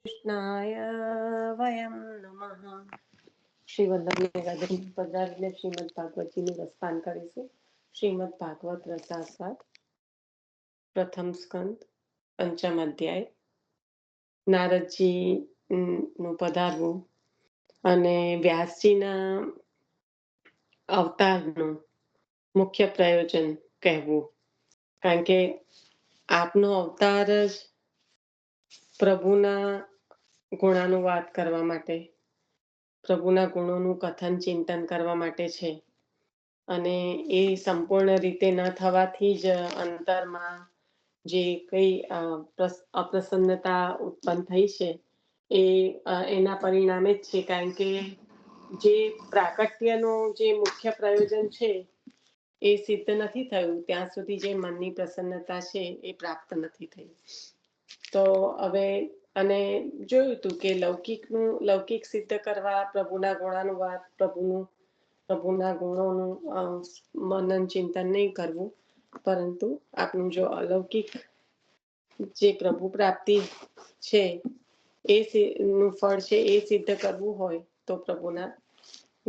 કૃષ્ણાય વયમ નમઃ. શ્રી વલ્લભ ગદાધર પધારીને શ્રીમદ ભાગવતજીનું રસપાન કરીશું. શ્રીમદ ભાગવત રસાસ્વાદ, પ્રથમ સ્કંદ, પંચમ અધ્યાય. નારદજી નું પધારવું અને વ્યાસજીના અવતારનું મુખ્ય પ્રયોજન કહેવું. કારણ કે આપનો અવતાર જ પ્રભુના ગુણાનુવાદ કરવા માટે, પ્રભુના ગુણોનું કથન ચિંતન કરવા માટે છે. અને એ સંપૂર્ણ રીતે ન થવાથી જ અંતરમાં જે કઈ અપ્રસન્નતા ઉત્પન્ન થઈ છે એ એના પરિણામે જ છે. કારણ કે જે પ્રાકટ્યનું જે મુખ્ય પ્રયોજન છે એ સિદ્ધ નથી થયું ત્યાં સુધી જે મનની પ્રસન્નતા છે એ પ્રાપ્ત નથી થઈ. તો હવે અને જોયું હતું કે લૌકિક સિદ્ધ કરવા પ્રભુના ગુણાનુવાદ, પ્રભુના ગુણોનું મનન ચિંતન નહીં કરવું, પરંતુ આપણું જો અલૌકિક જે પ્રભુ પ્રાપ્તિ છે એ નું ફળ છે એ સિદ્ધ કરવું હોય તો પ્રભુના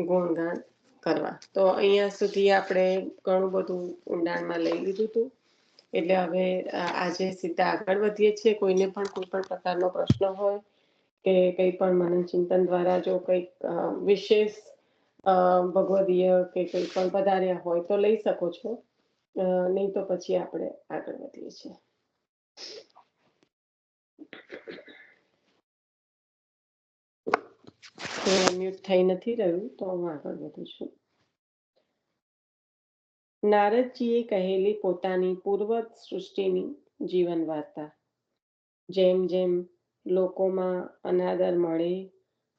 ગુણગાન કરવા. તો અહીંયા સુધી આપણે ઘણું બધું ઊંડાણમાં લઈ લીધું હતું. એટલે હવે આજે સીધા આગળ વધીએ છીએ. કોઈને પણ કોઈ પણ પ્રકારનો પ્રશ્ન હોય કે કંઈ પણ મનન ચિંતન દ્વારા જો કંઈક વિશેષ ભગવદીય કે કંઈ પણ પધાર્યા હોય તો લઈ શકો છો. નહીં તો પછી આપણે આગળ વધીએ છીએ. મ્યુટ થઈ નથી રહ્યું તો હું આગળ વધું છું. નારદજીએ કહેલી પોતાની પૂર્વ સૃષ્ટિની જીવન વાર્તા. જેમ જેમ લોકોમાં અનાદર મળે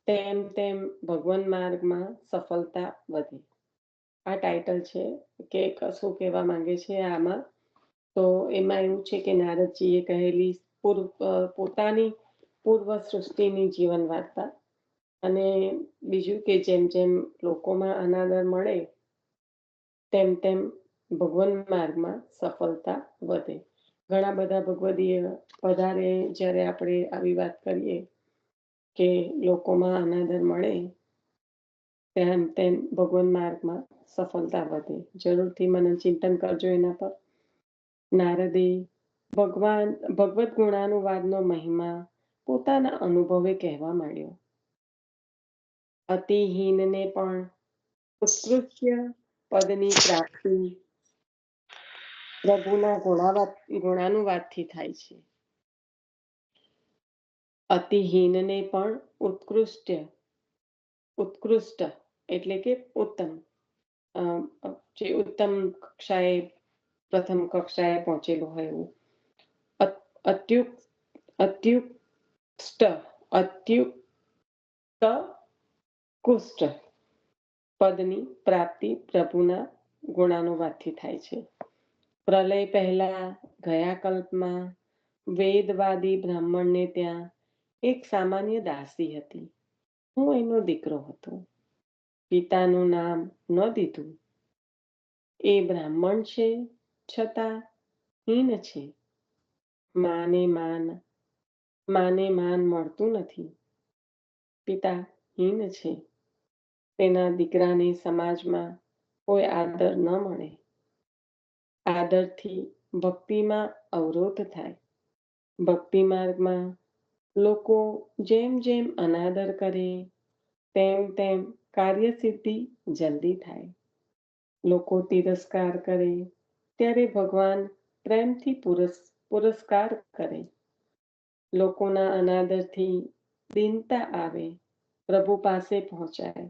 તેમ તેમ ભગવાન માર્ગમાં સફળતા વધે. આ ટાઇટલ છે કે કશું કહેવા માંગે છે આમાં. તો એમાં એવું છે કે નારદજીએ કહેલી પોતાની પૂર્વ સૃષ્ટિની જીવન વાર્તા. અને બીજું કે જેમ જેમ લોકોમાં અનાદર મળે તેમ તેમ ભગવાન માર્ગમાં સફળતા વધે. ઘણા બધા ભગવદીય પધારે જ્યારે આપણે આવી વાત કરીએ કે લોકોમાં અનાદર મળે તેમ તેમ ભગવાન માર્ગમાં સફળતા વધે. જરૂરથી મનન ચિંતન કરજો એના પર. નારદે ભગવદ ગુણાનુવાદનો મહિમા પોતાના અનુભવે કહેવા માંડ્યો. અતિહીનને પણ ઉત્કૃષ્ટ પદની પ્રાપ્તિ પ્રભુના ગુણાનુવાદથી થાય છે. અતિહીનને પણ ઉત્કૃષ્ટ એટલે કે ઉત્તમ, જે ઉત્તમ કક્ષાએ પ્રથમ કક્ષાએ પહોંચેલું હોય એવું. અત્યુત્કૃષ્ટ પદની પ્રાપ્તિ પ્રભુના ગુણાનુવાદથી થાય છે. પ્રલય પહેલા ગયા કલ્પમાં વેદવાદી બ્રાહ્મણને ત્યાં એક સામાન્ય દાસી હતી. હું એનો દીકરો હતો. પિતાનું નામ ન દીધું. એ બ્રાહ્મણ છે છતાં હીન છે. માને માન મળતું નથી. પિતા હીન છે. તેના દીકરાને સમાજમાં કોઈ આદર ન મળે. આદરથી ભક્તિમાં અવરોધ થાય. ભક્તિ માર્ગમાં લોકો જેમ જેમ અનાદર કરે તેમ તેમ કાર્યસિદ્ધિ જલ્દી થાય. લોકો તિરસ્કાર કરે ત્યારે ભગવાન પ્રેમથી પુરસ્કાર કરે. લોકોના અનાદરથી દીનતા આવે, પ્રભુ પાસે પહોંચાય.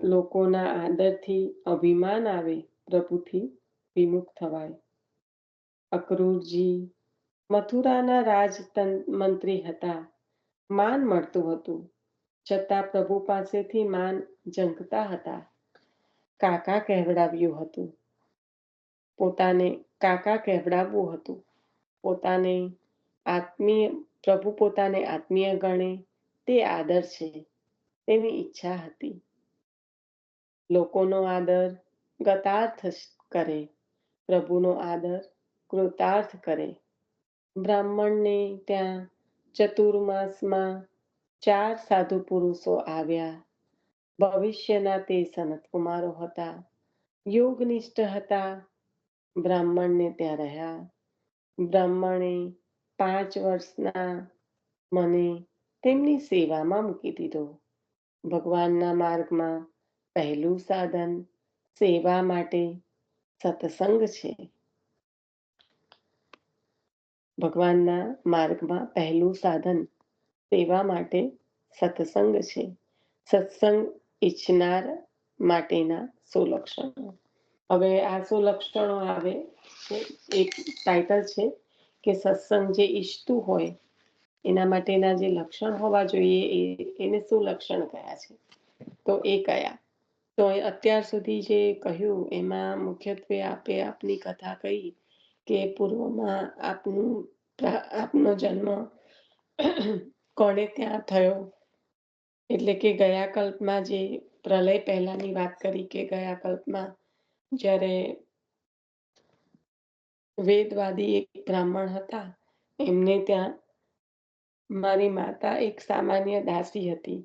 લોકોના આદરથી અભિમાન આવે, પ્રભુથી વિમુખ થવાય. અક્રૂરજી મથુરાના રાજમંત્રી હતા. માન મળતું હતું છતાં પ્રભુ પાસેથી માન ઝંખતા હતા. કાકા કહેવડાવવું હતું. પ્રભુ પોતાને આત્મીય ગણે તે આદર છે તેની ઈચ્છા હતી. લોકોનો આદર ગતાર્થ કરે, પ્રભુનો આદર કૃતાર્થ કરે. બ્રાહ્મણને ત્યાં ચતુર્માસમાં 4 સાધુ પુરુષો આવ્યા. ભવિષ્યના તે સનતકુમારો હતા. યોગનિષ્ઠ હતા. બ્રાહ્મણને ત્યાં રહ્યા. બ્રાહ્મણે 5 વર્ષના મને તેમની સેવામાં મૂકી દીધો. ભગવાનના માર્ગમાં પહેલું સાધન સેવા માટે સત્સંગ છે. ભગવાનના માર્ગમાં પહેલું સાધન સેવા માટે સત્સંગ છે. સત્સંગ ઈચ્છનાર માટેના 16 લક્ષણો. હવે આ 16 લક્ષણો આવે છે. એક ટાઇટલ છે કે સત્સંગ જે ઈચ્છતું હોય એના માટેના જે લક્ષણ હોવા જોઈએ એને શું લક્ષણ કયા છે, તો એ કયા? તો અત્યાર સુધી જે કહ્યું એમાં મુખ્યત્વે આપની કથા કહી કે પૂર્વમાં આપનો જન્મ કોણે ત્યાં થયો, એટલે કે ગયા કલ્પમાં જે પ્રલય પહેલાની વાત કરી કે ગયા કલ્પમાં જ્યારે વેદવાદી એક બ્રાહ્મણ હતા, એમને ત્યાં મારી માતા એક સામાન્ય દાસી હતી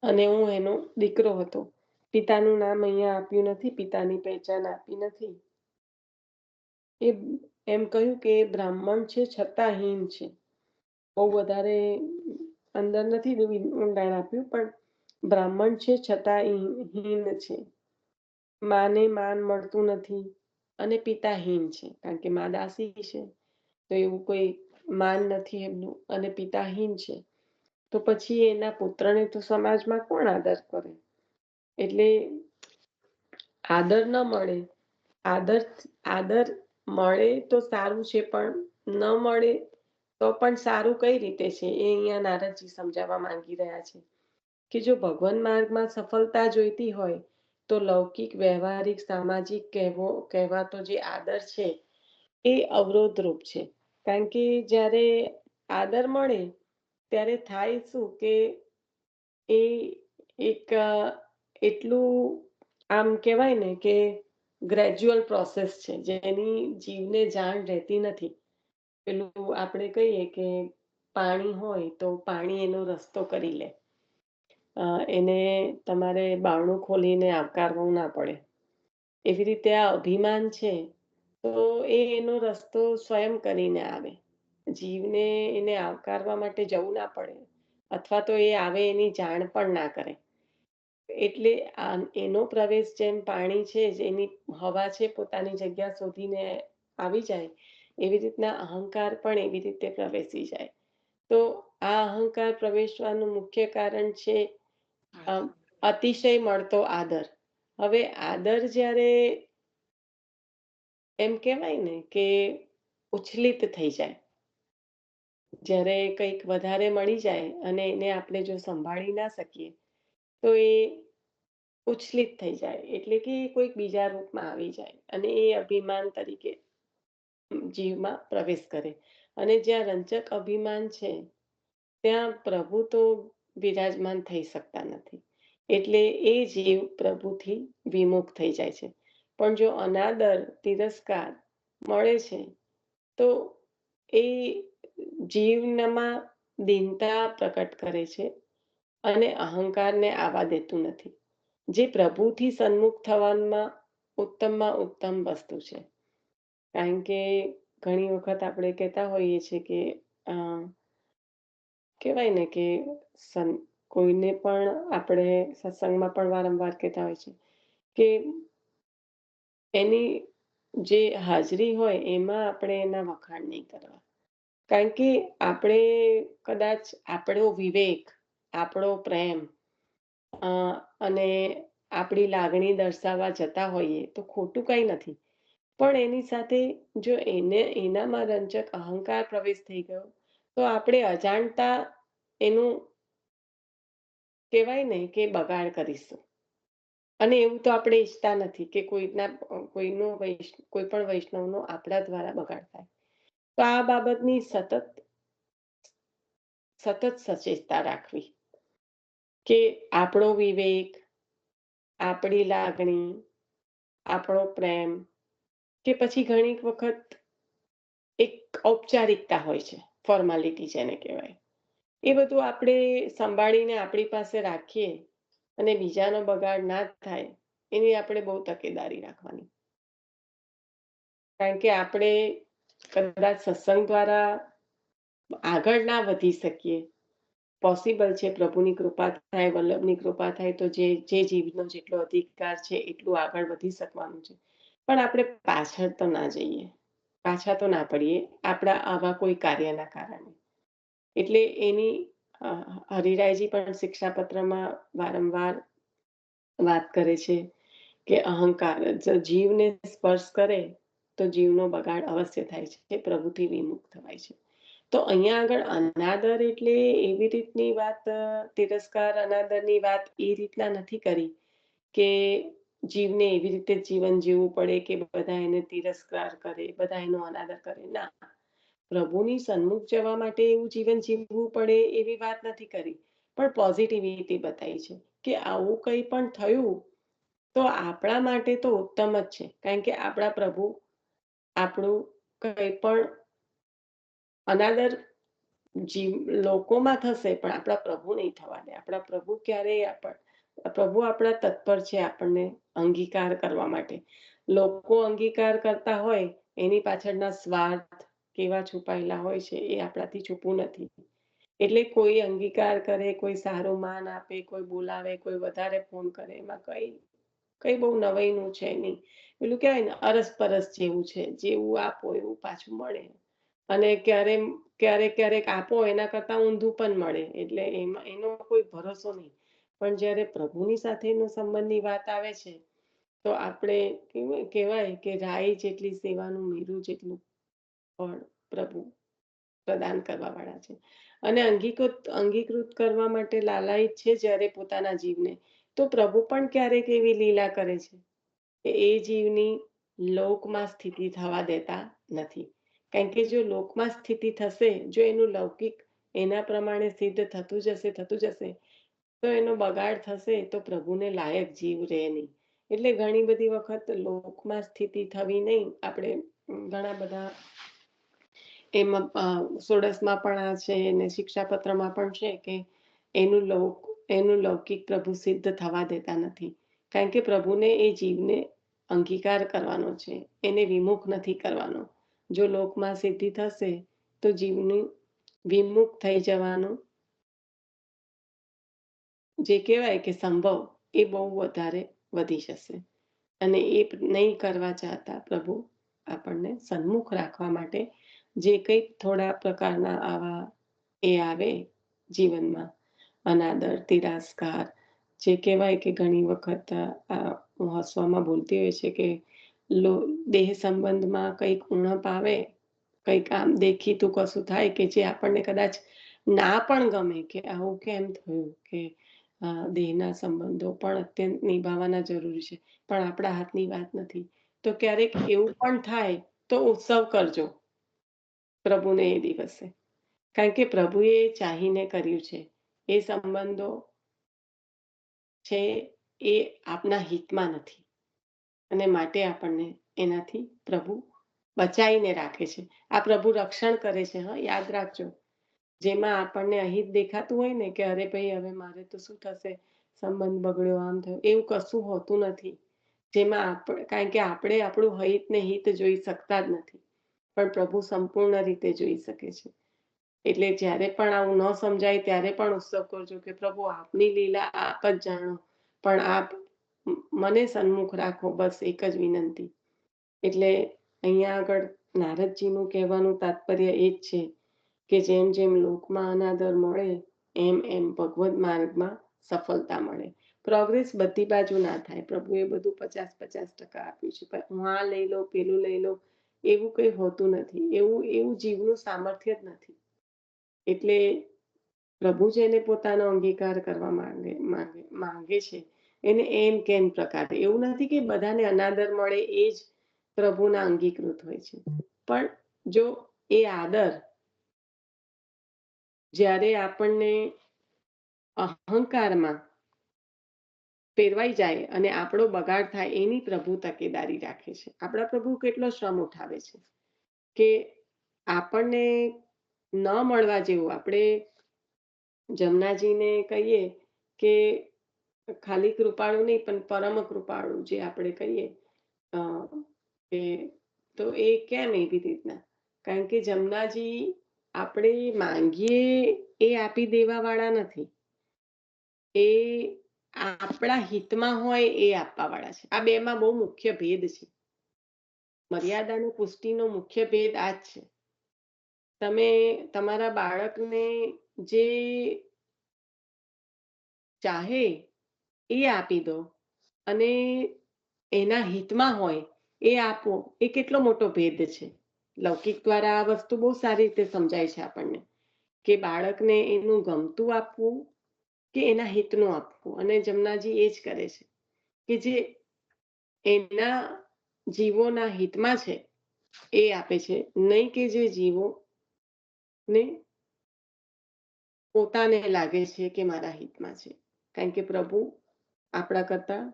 અને હું એનો દીકરો હતો. પિતાનું નામ અહીંયા આપ્યું નથી, પિતાની પહેચાન આપી નથી. એ એમ કહ્યું કે બ્રાહ્મણ છે છતાં હીન છે. બહુ વધારે અંદર નથી ઊંડાણ આપ્યું, પણ બ્રાહ્મણ છે છતાં હીન છે. માને માન મળતું નથી અને પિતા હીન છે, કારણ કે મા દાસી છે તો એવું કોઈ માન નથી એમનું, અને પિતા હીન છે. તો પછી એના પુત્રને તો સમાજમાં કોણ આદર કરે? એટલે આદર ન મળે, આદર મળે તો સારું છે, પણ ન મળે તો પણ સારું કઈ રીતે છે એ અહીંયા નારદજી સમજાવવા માંગી રહ્યા છે કે જો ભગવાન માર્ગમાં સફળતા જોઈતી હોય તો લૌકિક, વ્યવહારિક, સામાજિક કહેવાતો જે આદર છે એ અવરોધરૂપ છે. કારણ કે જ્યારે આદર મળે ત્યારે થાય શું કે એ એક એટલું આમ કહેવાય ને કે ગ્રેજ્યુઅલ પ્રોસેસ છે જેની જીવને જાણ રહેતી નથી. પેલું આપણે કહીએ કે પાણી હોય તો પાણી એનો રસ્તો કરી લે, એને તમારે બારણું ખોલીને આવકારવું ના પડે. એવી રીતે આ અભિમાન છે તો એનો રસ્તો સ્વયં કરીને આવે. જીવને એને આવકારવા માટે જવું ના પડે, અથવા તો એ આવે એની જાણ પણ ના કરે. એટલે એનો પ્રવેશ જેમ પાણી છે, એની હવા છે પોતાની જગ્યા શોધીને આવી જાય, એવી રીતના અહંકાર પણ એવી રીતે પ્રવેશી જાય. તો આ અહંકાર પ્રવેશવાનું મુખ્ય કારણ છે અતિશય મળતો આદર. હવે આદર જ્યારે એમ કહેવાય ને કે ઉચ્છલિત થઈ જાય, જ્યારે કંઈક વધારે મળી જાય અને એને આપણે જો સંભાળી ના શકીએ તો એ ઉચ્છલિત થઈ જાય, એટલે કે કોઈક બીજા રૂપમાં આવી જાય અને એ અભિમાન તરીકે જીવમાં પ્રવેશ કરે. અને જ્યાં રંજક અભિમાન છે ત્યાં પ્રભુ તો વિરાજમાન થઈ શકતા નથી, એટલે એ જીવ પ્રભુથી વિમુખ થઈ જાય છે. પણ જો અનાદર, તિરસ્કાર મળે છે તો એ જીવનમાં દીનતા પ્રકટ કરે છે અને અહંકારને આવવા દેતું નથી, જે પ્રભુથી સન્મુખ થવામાં ઉત્તમ વસ્તુ છે. કારણ કે ઘણી વખત આપણે કહેતા હોઈએ છીએ કે કહેવાય ને કે કોઈને પણ આપણે સત્સંગમાં પણ વારંવાર કહેતા હોય છે કે એની જે હાજરી હોય એમાં આપણે એના વખાણ નહીં કરવા. કારણ કે આપણે કદાચ આપણો વિવેક, આપણો પ્રેમ અને આપણી લાગણી દર્શાવવા જતા હોઈએ તો ખોટું કંઈ નથી, પણ એની સાથે જો એનામાં રંજક અહંકાર પ્રવેશ થઈ ગયો તો આપણે અજાણતા એનું કહેવાય ને કે બગાડ કરીશું. અને એવું તો આપણે ઈચ્છતા નથી કે કોઈ પણ વૈષ્ણવનો આપણા દ્વારા બગાડ થાય. તો આ બાબતની સતત સચેતતા રાખવી કે આપણો વિવેક, આપણી લાગણી, આપણો પ્રેમ, કે પછી ઘણી વખત એક ઔપચારિકતા હોય છે, ફોર્માલિટી જેને કહેવાય, એ બધું આપણે સંભાળીને આપણી પાસે રાખીએ અને બીજાનો બગાડ ના થાય એની આપણે બહુ તકેદારી રાખવાની. કારણ કે આપણે કદાચ સત્સંગ દ્વારા આગળ ના વધી શકીએ. પોસિબલ છે પ્રભુની કૃપા થાય, વલ્લભની કૃપા થાય તો જે જીવનો જેટલો અધિકાર છે એટલું આગળ વધી શકવાનું છે. પણ આપણે પાછળ તો ના જઈએ, પાછા તો ના પડીએ આપણા આવા કોઈ કાર્યના કારણે. એટલે એની અ, હરિરાયજી પણ શિક્ષાપત્રમાં વારંવાર વાત કરે છે કે અહંકાર જીવને સ્પર્શ કરે તો જીવનો બગાડ અવશ્ય થાય છે, પ્રભુથી વિમુખ થવાય છે. તો અહીંયા આગળ અનાદર એટલે એવી રીતની વાત, તિરસ્કાર અનાદરની વાત એ રીતના નથી કરી કે જીવને એવી રીતે જીવન જીવવું પડે કે બધા એને તિરસ્કાર કરે, બધા એનો અનાદર કરે. ના, પ્રભુની સન્મુખ જવા માટે એવું જીવન જીવવું પડે એવી વાત નથી કરી, પણ પોઝિટિવિટી બતાવી છે કે આવું કંઈ પણ થયું તો આપણા માટે તો ઉત્તમ જ છે. કારણ કે આપણા પ્રભુ આપણું કંઈ પણ અનાદર જીવ લોકોમાં થશે પણ આપણા પ્રભુ નહીં થવા દે. આપણા પ્રભુ ક્યારેય પ્રભુ આપણા તત્પર છે આપણને અંગીકાર કરવા માટે. લોકો અંગીકાર કરતા હોય એની પાછળના સ્વાર્થ કેવા છુપાયેલા હોય છે એ આપણાથી છુપું નથી. એટલે કોઈ અંગીકાર કરે, કોઈ સારું માન આપે, કોઈ બોલાવે, કોઈ વધારે ફોન કરે, એમાં કઈ કઈ બહુ નવાઈનું છે નહીં. પેલું કહેવાય ને અરસપરસ જેવું છે, જેવું આપો એવું પાછું મળે. અને ક્યારેક ક્યારેક આપો એના કરતા ઊંધું પણ મળે, એટલે એમાં એનો કોઈ ભરોસો નહીં. પણ જ્યારે પ્રભુની સાથેનો સંબંધની વાત આવે છે તો આપણે કહેવાય કે રાઈ જેટલી સેવાનું મીરું જેટલું ફળ પ્રભુ પ્રદાન કરવા વાળા છે. અને અંગીકૃત કરવા માટે લાલાયિત છે જ્યારે પોતાના જીવને, તો પ્રભુ પણ ક્યારેક એવી લીલા કરે છે કે એ જીવની લોકમાં સ્થિતિ થવા દેતા નથી. કારણ કે જો લોકમાં સ્થિતિ થશે, જો એનું લૌકિક એના પ્રમાણે સિદ્ધ થતું જશે તો એનો બગાડ થશે તો પ્રભુને લાયક જીવ રહે નહીં. એટલે ઘણી બધી વખત લોકમાં સ્થિતિ થવી નહીં. આપણે ઘણા બધા એમાં સોડસમાં પણ આ છે અને શિક્ષાપત્રમાં પણ છે કે એનું લૌક એનું લૌકિક પ્રભુ સિદ્ધ થવા દેતા નથી. કારણ કે પ્રભુને એ જીવને અંગીકાર કરવાનો છે, એને વિમુખ નથી કરવાનો. જો લોકમાં સિદ્ધિ થશે તો જીવનું વિમુખ થઈ જવાનું જે કહેવાય કે સંભવ એ બહુ વધારે વધી જશે. અને એ નહીં કરવા ચાહતા પ્રભુ આપણને સન્મુખ રાખવા માટે જે કંઈક થોડા પ્રકારના આવા એ આવે જીવનમાં, અનાદર, તિરસ્કાર, જે કહેવાય કે ઘણી વખત હું હસવામાં બોલતી હોય છે કે દેહ સંબંધમાં કંઈક ઉણપ આવે, કંઈક આમ દેખીતું કશું થાય કે જે આપણને કદાચ ના પણ ગમે કે આવું કેમ થયું, કે દેહના સંબંધો પણ અત્યંત નિભાવવાના જરૂરી છે પણ આપણા હાથની વાત નથી. તો ક્યારેક એવું પણ થાય તો ઉત્સવ કરજો પ્રભુને એ દિવસે. કારણ કે પ્રભુએ ચાહીને કર્યું છે. એ સંબંધો છે એ આપના હિતમાં નથી અને માટે આપણને એનાથી પ્રભુ બચાવીને રાખે છે. આ પ્રભુ રક્ષણ કરે છે, હા, યાદ રાખજો. જેમાં આપણને અહિત દેખાતું હોય ને કે અરે ભાઈ હવે મારે તો શું થશે, સંબંધ બગડ્યો, આમ થયું, એવું કશું હોતું નથી. જેમાં કારણ કે આપણે આપણું હિત ને હિત જોઈ શકતા જ નથી, પણ પ્રભુ સંપૂર્ણ રીતે જોઈ શકે છે. એટલે જ્યારે પણ આવું ન સમજાય ત્યારે પણ ઉત્સવ કરજો કે પ્રભુ આપની લીલા આપ જ જાણો, પણ આપ મને સન્મુખ રાખો, બસ એક જ વિનંતી. એટલે અહીંયા આગળ નારદજીનું કહેવાનું તાત્પર્ય એ જ છે કે જેમ જેમ લોકમાં અનાદર મળે એમ એમ ભગવદ માર્ગમાં સફળતા મળે. પ્રોગ્રેસ બધી બાજુ ના થાય. પ્રભુએ બધું 50-50% આપ્યું છે, પણ હું આ લઈ લો, પેલું લઈ લો, એવું કંઈ હોતું નથી. એવું જીવનું સામર્થ્ય જ નથી. એટલે પ્રભુ જેને પોતાનો અંગીકાર કરવા માંગે છે એને એમ કેમ પ્રકારે, એવું નથી કે બધાને અનાદર મળે એ જ પ્રભુના અંગીકૃત હોય છે. પણ જો એ આદર જ્યારે આપણને અહંકારમાં ફેરવાઈ જાય અને આપણો બગાડ થાય એની પ્રભુ તકેદારી રાખે છે. આપણા પ્રભુ કેટલો શ્રમ ઉઠાવે છે કે આપણને ન મળવા જેવું, આપણે જમનાજીને કહીએ કે ખાલી કૃપાળુ નહીં પણ પરમ કૃપાળુ જે આપણે કહીએ અ, કે તો એ કેમ એવી રીતના? કારણ કે જમનાજી આપણે માંગીએ એ આપી દેવા વાળા નથી. એ આપણા હિતમાં હોય એ આપવા વાળા છે. આ બેમાં બહુ મુખ્ય ભેદ છે. મર્યાદા અને પુષ્ટિનો મુખ્ય ભેદ આ જ છે. તમે તમારા બાળકને જે ચાહે એ આપી દો અને એના હિતમાં હોય એ આપો, એ કેટલો મોટો ભેદ છે. લૌકિક દ્વારા આ વસ્તુ બહુ સારી રીતે સમજાય છે આપણને કે બાળકને એનું ગમતું આપવું કે એના હિતનું આપવું. અને જમનાજી એ જ કરે છે કે જે એના જીવોના હિતમાં છે એ આપે છે, નહીં કે જે જીવોને પોતાને લાગે છે કે મારા હિતમાં છે. કારણ કે પ્રભુ આપણા કરતા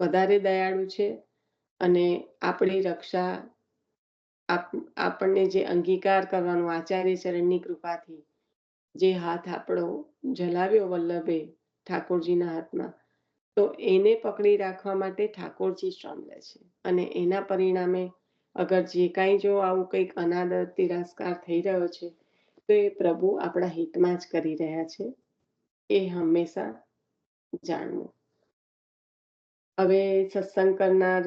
વધારે દયાળુ છે અને આપણી રક્ષા આપણને જે અંગીકાર કરવાનું આચાર્ય ચરણની કૃપાથી જે હાથ આપણો જલાવ્યો વલ્લભે ઠાકોરજીના હાથમાં, તો એને પકડી રાખવા માટે ઠાકોરજી શ્રમ લે છે. અને એના પરિણામે અગર જે કાંઈ જો આવું કંઈક અનાદર તિરસ્કાર થઈ રહ્યો છે તો એ પ્રભુ આપણા હિતમાં જ કરી રહ્યા છે, એ હંમેશા જાણવું. હવે સત્સંગ કરનાર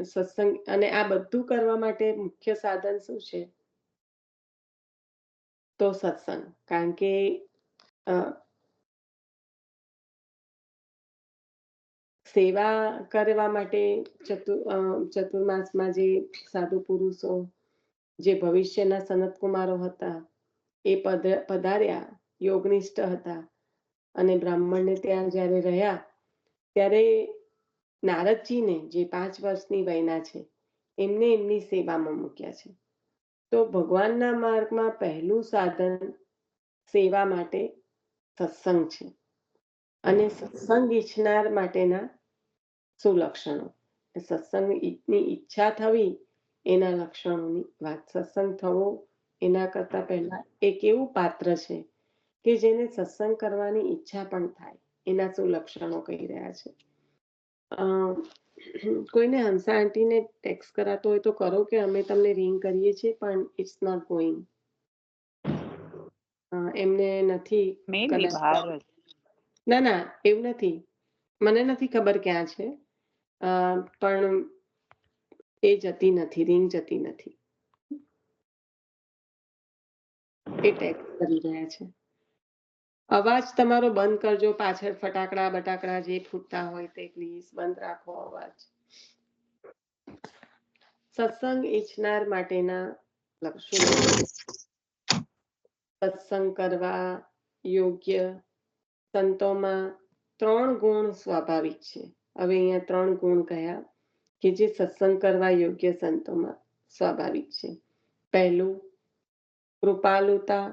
સત્સંગ અને આ બધું કરવા માટે મુખ્ય સાધન શું છે? તો સત્સંગ. કારણ કે સેવા કરવા માટે ચતુર્માસમાં જે સાધુ પુરુષો જે ભવિષ્યના સનતકુમારો હતા એ પધાર્યા, યોગનિષ્ઠ હતા અને બ્રાહ્મણને ત્યાં જ્યારે રહ્યા ત્યારે નારદજીને જે 5 વર્ષની વયના છે એમને એમની સેવામાં મૂક્યા છે. તો ભગવાનના માર્ગમાં પહેલું સાધન સેવા માટે સત્સંગ છે. અને સત્સંગ ઈચ્છનાર માટેના સુલક્ષણો. સત્સંગની ઈચ્છા થવી એના લક્ષણોની વાત. સત્સંગ થવો એના કરતા પહેલા એક એવું પાત્ર છે કે જેને સત્સંગ કરવાની ઈચ્છા પણ થાય. એના સુલક્ષણો કહી રહ્યા છે. કોઈને હંસા આંટીને ટેક્સ કરાતો હોય તો કરો કે અમે તમને રિંગ કરીએ છીએ પણ ઇટ્સ નોટ ગોઈંગ. એમને નથી કદાચ. ના ના એવું નથી, મને નથી ખબર ક્યાં છે, પણ એ જતી નથી, રિંગ જતી નથી. એ ટેક્સ કરી રહ્યા છે. અવાજ તમારો બંધ કરજો. પાછળ ફટાકડા બટાકડા જે ફૂટતા હોય તે પ્લીઝ બંધ રાખો અવાજ. સત્સંગ ઈચ્છનાર માટેના લક્ષણો. સત્સંગ કરવા યોગ્ય સંતોમાં 3 ગુણ સ્વાભાવિક છે. હવે અહીંયા 3 ગુણ કયા કે જે સત્સંગ કરવા યોગ્ય સંતોમાં સ્વાભાવિક છે. પહેલું, કૃપાલુતા,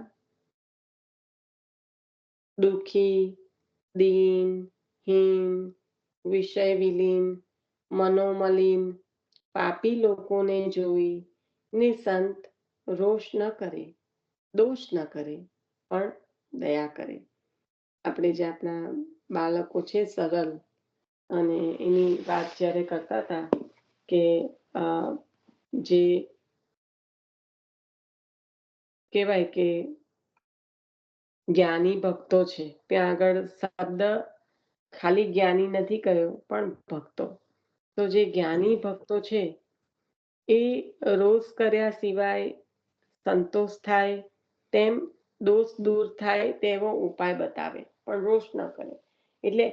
દુઃખી, દીન, હીન, વિષય વિલીન, મનોમલિન, પાપી લોકોને જોઈ નિસંત રોષ ન કરે, દોષ ન કરે, પણ દયા કરે. આપણે જે આપણા બાળકો છે સરળ, અને એની વાત જ્યારે કરતા હતા કે જે કહેવાય કે જ્ઞાની ભક્તો છે, ત્યાં આગળ શબ્દ ખાલી જ્ઞાની નથી કહ્યો પણ ભક્તો. તો જે જ્ઞાની ભક્તો છે એ રોષ કર્યા સિવાય સંતોષ થાય તેમ દોષ દૂર થાય તેવો ઉપાય બતાવે, પણ રોષ ન કરે. એટલે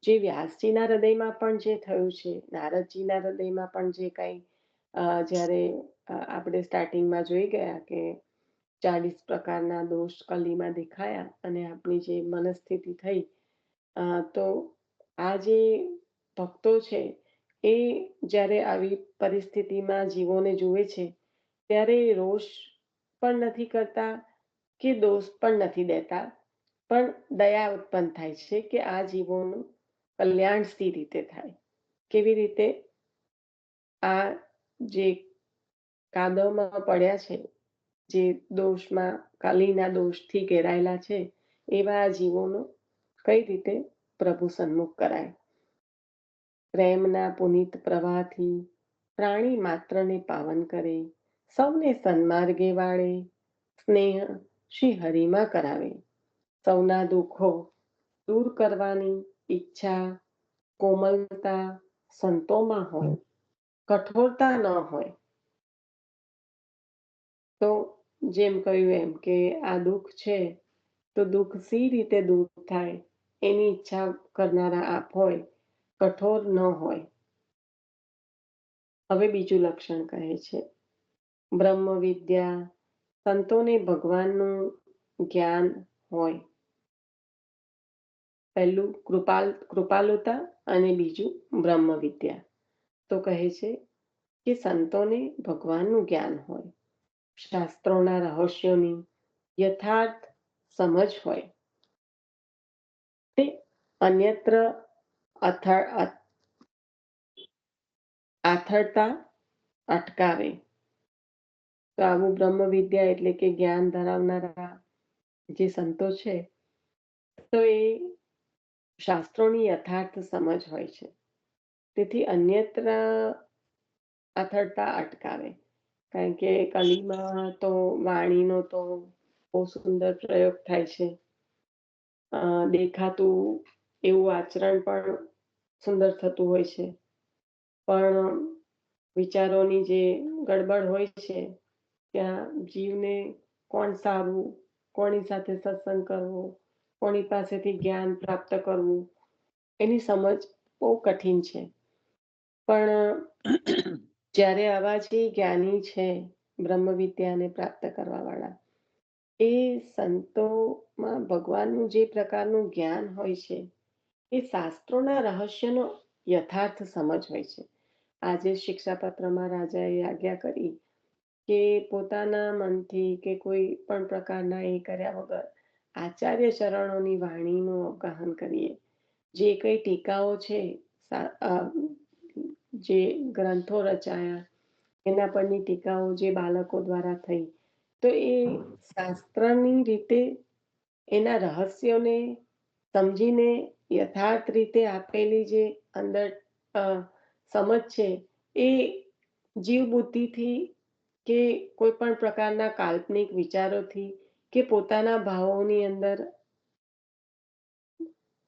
જે વ્યાસજીના હૃદયમાં પણ જે થયું છે, નારદજીના હૃદયમાં પણ જે કંઈ જ્યારે આપણે સ્ટાર્ટિંગમાં જોઈ ગયા કે 40 પ્રકારના દોષ કલીમાં દેખાયા અને આપણી જે મનસ્થિતિ થઈ, તો આ જે ભક્તો છે એ જ્યારે આવી પરિસ્થિતિમાં જીવોને જુએ છે ત્યારે રોષ પણ નથી કરતા કે દોષ પણ નથી દેતા, પણ દયા ઉત્પન્ન થાય છે કે આ જીવોનું કલ્યાણ સી રીતે થાય. કેવી રીતે આ જે કાદવમાં પડ્યા છે, જે દોષમાં કલીના દોષથી ઘેરાયેલા છે એવા જીવોનો કઈ રીતે પ્રભુ સન્મુખ કરાય. પ્રેમના પુનિત પ્રવાહથી પ્રાણી માત્રને પાવન કરે, સૌને સન્માર્ગે વાળે, સ્નેહ શ્રી હરિમાં કરાવે. સૌના દુઃખો દૂર કરવાની ઈચ્છા, કોમલતા સંતોમાં હોય, કઠોરતા ન હોય. તો જેમ કહ્યું એમ કે આ દુઃખ છે તો દુઃખ સી રીતે દૂર થાય એની ઈચ્છા કરનારા આપ હોય, કઠોર ન હોય. હવે બીજું લક્ષણ કહે છે, બ્રહ્મ વિદ્યા, સંતોને ભગવાનનું જ્ઞાન હોય. પહેલું કૃપાલુતા અને બીજું બ્રહ્મ વિદ્યા. તો કહે છે કે સંતોને ભગવાનનું જ્ઞાન હોય, શાસ્ત્રોના રહસ્યોની યથાર્થ સમજ હોય. તે અન્યત્ર આથડતા અટકાવે. તો આવું બ્રહ્મ વિદ્યા એટલે કે જ્ઞાન ધરાવનારા જે સંતો છે તો એ શાસ્ત્રોની યથાર્થ સમજ હોય છે, તેથી અન્યત્ર અથડતા અટકાવે. કારણ કે કલીમાં તો વાણીનો તો બહુ સુંદર પ્રયોગ થાય છે. દેખાતું એવું આચરણ પણ સુંદર થતું હોય છે, પણ વિચારોની જે ગડબડ હોય છે ત્યાં જીવને કોણ સારું, કોની સાથે સત્સંગ કરવો, કોની પાસેથી જ્ઞાન પ્રાપ્ત કરવું, એની સમજ બહુ કઠિન છે. પણ જ્યારે આવા જે જ્ઞાની છે બ્રહ્મ વિદ્યાને પ્રાપ્ત કરવા વાળા, એ સંતોમાં ભગવાનનું જે પ્રકારનું જ્ઞાન હોય છે એ શાસ્ત્રોના રહસ્યનો યથાર્થ સમજ હોય છે. આજે શિક્ષાપત્રમાં રાજાએ આજ્ઞા કરી કે પોતાના મનથી કે કોઈ પણ પ્રકારના એ કર્યા વગર આચાર્ય ચરણોની વાણીનું અવગાહન કરીએ. જે કઈ ટીકાઓ છે, જે ગ્રંથો રચાયા એના પરની ટીકાઓ જે બાળકો દ્વારા થઈ, તો એ શાસ્ત્રની રીતે એના રહસ્યોને સમજીને યથાર્થ રીતે આપેલી જે અંદર સમજ છે એ જીવ બુદ્ધિથી કે કોઈ પણ પ્રકારના કાલ્પનિક વિચારોથી કે પોતાના ભાવોની અંદર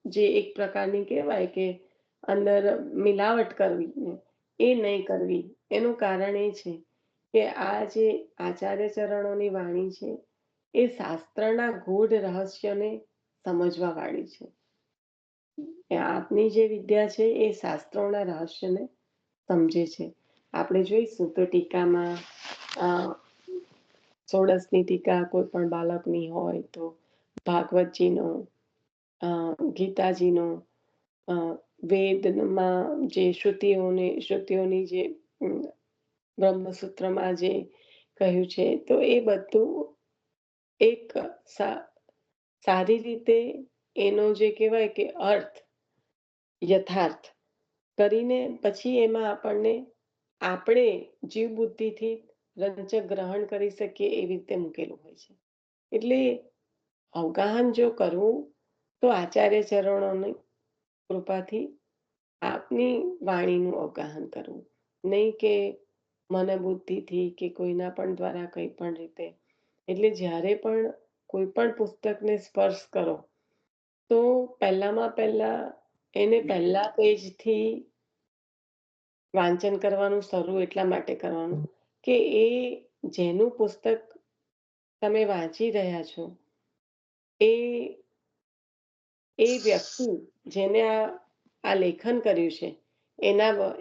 જે એક પ્રકારની કહેવાય કે અંદર મિલાવટ કરવી એ નહીં કરવી. એનું કારણ એ છે કે આ જે આચાર્ય ચરણોની વાણી છે એ શાસ્ત્રના ગૂઢ રહસ્યને સમજવા વાળી છે. આપની જે વિદ્યા છે એ શાસ્ત્રોના રહસ્યને સમજે છે. આપણે જોઈશું તો ટીકામાં સોળસની ટીકા કોઈ પણ બાળકની હોય તો ભાગવતજીનો, ગીતાજીનો, વેદમાં જે શ્રુતિઓની જે બ્રહ્મસૂત્રમાં જે કહ્યું છે તો એ બધું એક સારી રીતે એનો જે કહેવાય કે અર્થ યથાર્થ કરીને પછી એમાં આપણે જીવ બુદ્ધિથી રંજક ગ્રહણ કરી શકીએ એવી રીતે મૂકેલું હોય છે. એટલે અવગાહન જો કરવું તો આચાર્ય ચરણોની કૃપાથી આપની વાણીનું અવગાહન કરવું, નહીં કે મનબુદ્ધિથી કે કોઈના પણ દ્વારા કંઈ પણ રીતે. એટલે જ્યારે પણ કોઈ પણ પુસ્તકને સ્પર્શ કરો તો પહેલા એને પહેલા પેજથી વાંચન કરવાનું શરૂ એટલા માટે કરવાનું કે એ જેનું પુસ્તક તમે વાંચી રહ્યા છો એ એ વ્યક્તિ જેને આ લેખન કર્યું છે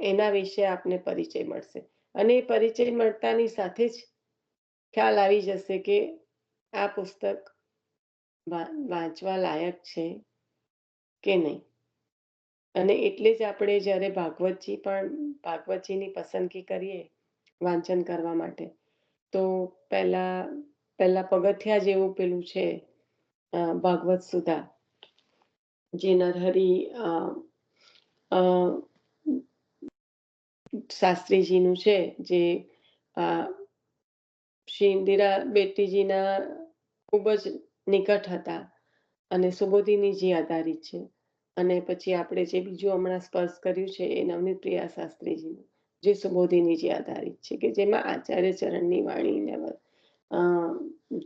એના વિશે આપને પરિચય મળશે, અને એ પરિચય મળતાની સાથે જ ખ્યાલ આવી જશે કે આ પુસ્તક વાંચવા લાયક છે કે નહીં. અને એટલે જ આપણે જ્યારે ભાગવતજીની પસંદગી કરીએ વાંચન કરવા માટે તો પહેલા પગથિયા જેવું પેલું છે ભાગવત સુધા, જે નરહરી શાસ્ત્રીજીનું છે, જે શ્રી ઇન્દિરા બેટીજીના ખૂબ જ નિકટ હતા અને સુબોધિનીજી આધારિત છે. અને પછી આપણે જે બીજું હમણાં સ્પર્શ કર્યું છે એ નવનીત પ્રિયા શાસ્ત્રીજીનું, જે સુબોધિનીજી આધારિત છે, કે જેમાં આચાર્ય ચરણની વાણીને અ,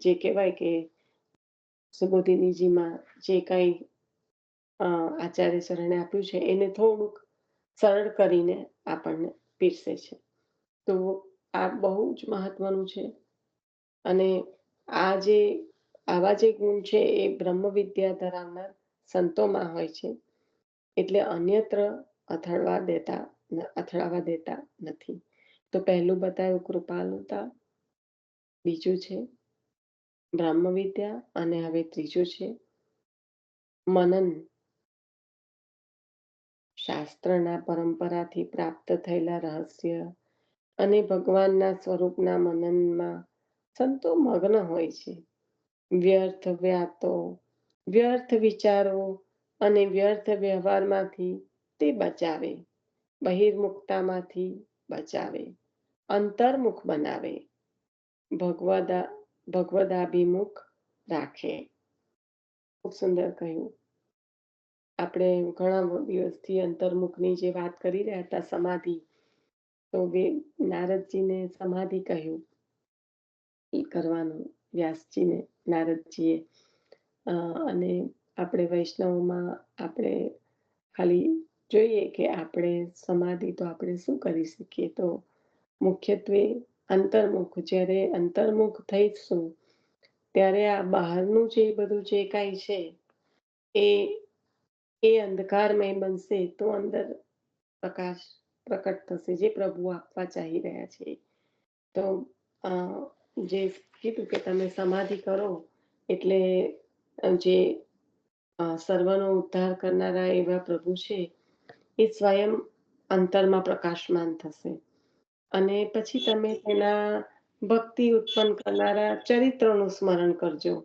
જે કહેવાય કે સુબોધિનીજીમાં જે કાંઈ આચાર્ય ચરણે આપ્યું છે એને થોડુંક સરળ કરીને આપણને પીરસે છે. તો આ બહુ જ મહત્વનું છે. અને આ જે આવા જે ગુણ છે એ બ્રહ્મ વિદ્યા ધરાવનાર સંતોમાં હોય છે, એટલે અન્યત્ર અથડાવા દેતા નથી. તો પહેલું બતાવ્યું કૃપાલુતા, બીજું છે બ્રહ્મ વિદ્યા, અને હવે ત્રીજું છે મનન. શાસ્ત્રના પરંપરાથી પ્રાપ્ત થયેલા રહસ્ય અને ભગવાનના સ્વરૂપના મનનમાં સંતો મગ્ન હોય છે. વ્યર્થ વ્યાતો, વ્યર્થ વિચારો અને વ્યર્થ વ્યવહારમાંથી તે બચાવે, બહિર્મુખતામાંથી બચાવે, અંતર્મુખ બનાવે, ભગવદાભિમુખ રાખે. ખૂબ સુંદર કહ્યું. આપણે ઘણા દિવસથી અંતર્મુખની જે વાત કરી રહ્યા હતા, સમાધિ, તો નારદજીને સમાધિ કહ્યું એ કરવાનું, વ્યાસજીને, નારદજીએ. અને આપણે વૈષ્ણવમાં આપણે ખાલી જોઈએ કે આપણે સમાધિ તો આપણે શું કરી શકીએ, તો મુખ્યત્વે અંતર્મુખ. જ્યારે અંતર્મુખ થઈશું ત્યારે આ બહારનું જે બધું જે કાંઈ છે એ એ અંધકારમય બનશે, તો અંદર પ્રકાશ પ્રકટ થશે, જે પ્રભુ આપવા ચાહી રહ્યા છે. તો જે કીધું કે તમે સમાધિ કરો એટલે જે સર્વનો ઉદ્ધાર કરનારા એવા પ્રભુ છે એ સ્વયં અંતરમાં પ્રકાશમાન થશે. અને પછી તમે તેના ભક્તિ ઉત્પન્ન કરનારા ચરિત્રોનું સ્મરણ કરજો.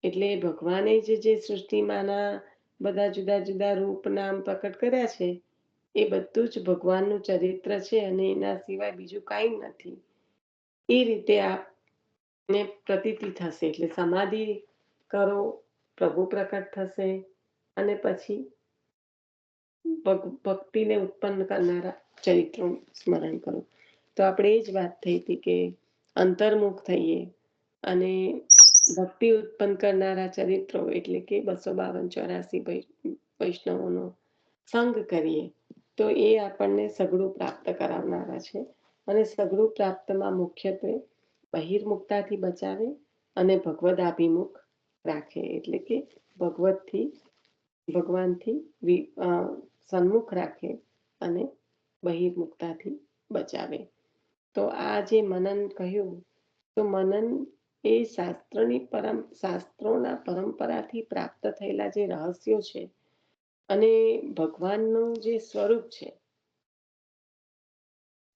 એટલે ભગવાને જે સૃષ્ટિમાંના બધા જુદા જુદા રૂપ નામ પ્રકટ કર્યા છે એ બધું જ ભગવાનનું ચરિત્ર છે, અને એના સિવાય બીજું કાંઈ નથી. એ રીતે આપને પ્રતીતિ થશે. એટલે સમાધિ કરો, પ્રભુ પ્રકટ થશે, અને પછી ભક્તિને ઉત્પન્ન કરનારા ચરિત્રોનું સ્મરણ કરો. તો આપણે એ જ વાત થઈ હતી કે અંતર્મુખ થઈએ અને ભક્તિ ઉત્પન્ન કરનારા ચરિત્રો એટલે કે 252-84 વૈષ્ણવોનો સંગ કરીએ તો એ આપણને સઘળું પ્રાપ્ત કરાવનારા છે. અને સઘળું પ્રાપ્તમાં મુખ્યત્વે બહિર્મુખતાથી બચાવે અને ભગવદાભિમુખ રાખે, એટલે કે ભગવાનથી સન્મુખ રાખે અને બહિર્મુખતાથી બચાવે. તો આ જે મનન કહ્યું, તો મનન એ શાસ્ત્રોના પરંપરાથી પ્રાપ્ત થયેલા જે રહસ્યો છે અને ભગવાનનું જે સ્વરૂપ છે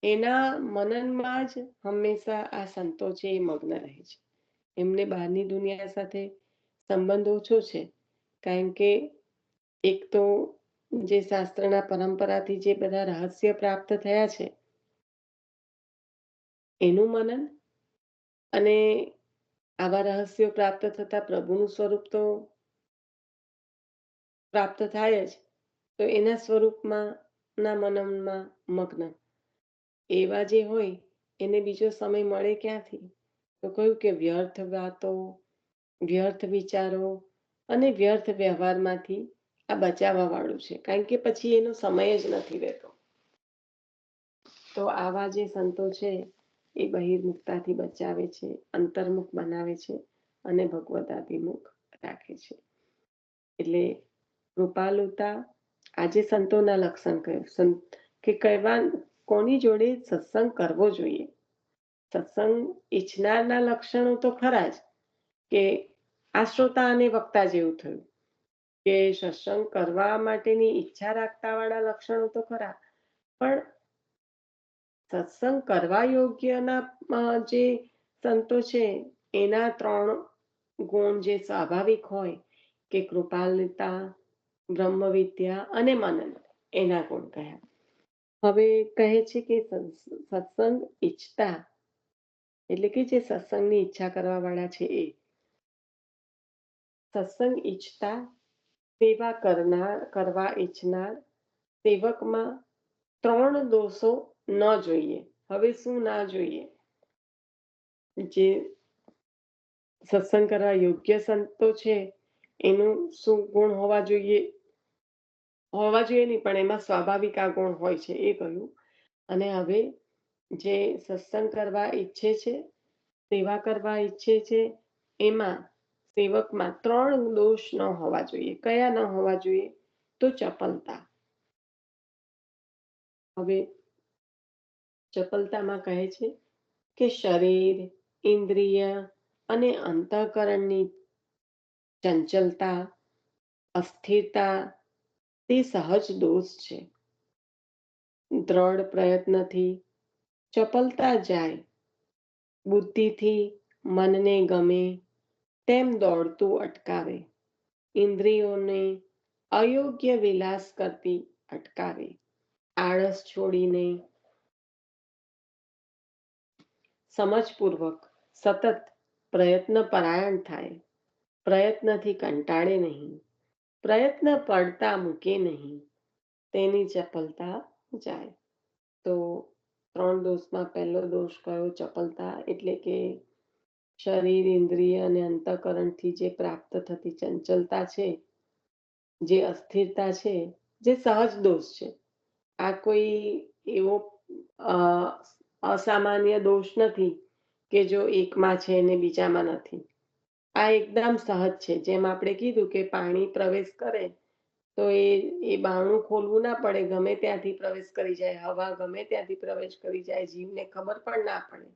એના મનનમાં જ હંમેશા આ સંતો છે એ મગ્ન રહે છે. એમને બહારની દુનિયા સાથે સંબંધ ઓછો છે, કારણ કે એક તો જે શાસ્ત્રના પરંપરાથી જે બધા રહસ્ય પ્રાપ્ત થયા છે એનું મનન, અને આવા રહસ્યો પ્રાપ્ત થતા પ્રભુનું સ્વરૂપ તો પ્રાપ્ત થાય જ, તો એના સ્વરૂપમાં ના મનનમાં મગ્ન એવા જે હોય એને બીજો સમય મળે ક્યાંથી? તો કહ્યું કે વ્યર્થ વાતો, વ્યર્થ વિચારો અને વ્યર્થ વ્યવહારમાંથી આ બચાવવા વાળું છે, કારણ કે પછી એનો સમય જ નથી રહેતો. તો આવા જે સંતો છે એ બહિર્મુખતાથી બચાવે છે, અંતર્મુખ બનાવે છે અને ભગવદાભિમુખ રાખે છે. એટલે કૃપાલુતા આજે સંતોના લક્ષણ કહ્યું કે કોની જોડે સત્સંગ કરવો જોઈએ. સત્સંગ ઈચ્છનારના લક્ષણો તો ખરા જ, કે આ શ્રોતા અને વક્તા જેવું થયું કે સત્સંગ કરવા માટેની ઈચ્છા રાખતા વાળા લક્ષણો તો ખરા, પણ સત્સંગ કરવા યોગ્યના જે સંતો છે એના 3 ગુણ જે સ્વાભાવિક હોય કે કૃપાલુતા, બ્રહ્મ વિદ્યા અને મનન, એના ગુણ કહ્યા. હવે કહે છે કે સત્સંગ ઈચ્છતા એટલે કે જે સત્સંગની ઈચ્છા કરવા વાળા છે એ સત્સંગ ઈચ્છતા સેવા કરવા ઈચ્છનાર સેવકમાં 3 દોષો ન જોઈએ. હવે શું ના જોઈએ? જે સત્સંગ કરવા યોગ્ય સંતો છે એનું શું ગુણ હોવા જોઈએ નહીં, પણ એમાં સ્વાભાવિક આ ગુણ હોય છે એ કહ્યું. અને હવે જે સત્સંગ કરવા ઈચ્છે છે, સેવા કરવા ઈચ્છે છે, એમાં સેવકમાં 3 દોષ ન હોવા જોઈએ. કયા ન હોવા જોઈએ? તો ચપલતા. હવે ચપલતામાં કહે છે કે શરીર, ઇન્દ્રિય અને અંતઃકરણની ચંચલતા, અસ્થિરતા તે સહજ દોષ છે. દ્રઢ પ્રયત્નથી ચપલતા જાય, બુદ્ધિથી મનને ગમે તેમ દોડતું અટકાવે, ઇન્દ્રિયોને અયોગ્ય વિલાસ કરતી અટકાવે, આળસ છોડીને સમજપૂર્વક સતત પ્રયત્ન પરાયણ થાય, પ્રયત્નથી કંટાળે નહીં, પ્રયત્ન પડતા મૂકે નહીં, તેની ચપલતા જાય. તો 3 દોષમાં પહેલો દોષ કયો? ચપલતા. એટલે કે શરીર, ઇન્દ્રિય અને અંતઃકરણથી જે પ્રાપ્ત થતી ચંચલતા છે, જે અસ્થિરતા છે, જે સહજ દોષ છે. આ કોઈ એવો અસામાન્ય દોષ નથી કે જો એકમાં છે ને બીજામાં નથી. આ એકદમ સહજ છે. જેમ આપણે કીધું કે પાણી પ્રવેશ કરે તો એ બારણું ખોલવું ના પડે, ગમે ત્યાંથી પ્રવેશ કરી જાય, હવા ગમે ત્યાંથી પ્રવેશ કરી જાય, જીવને ખબર પણ ના પડે.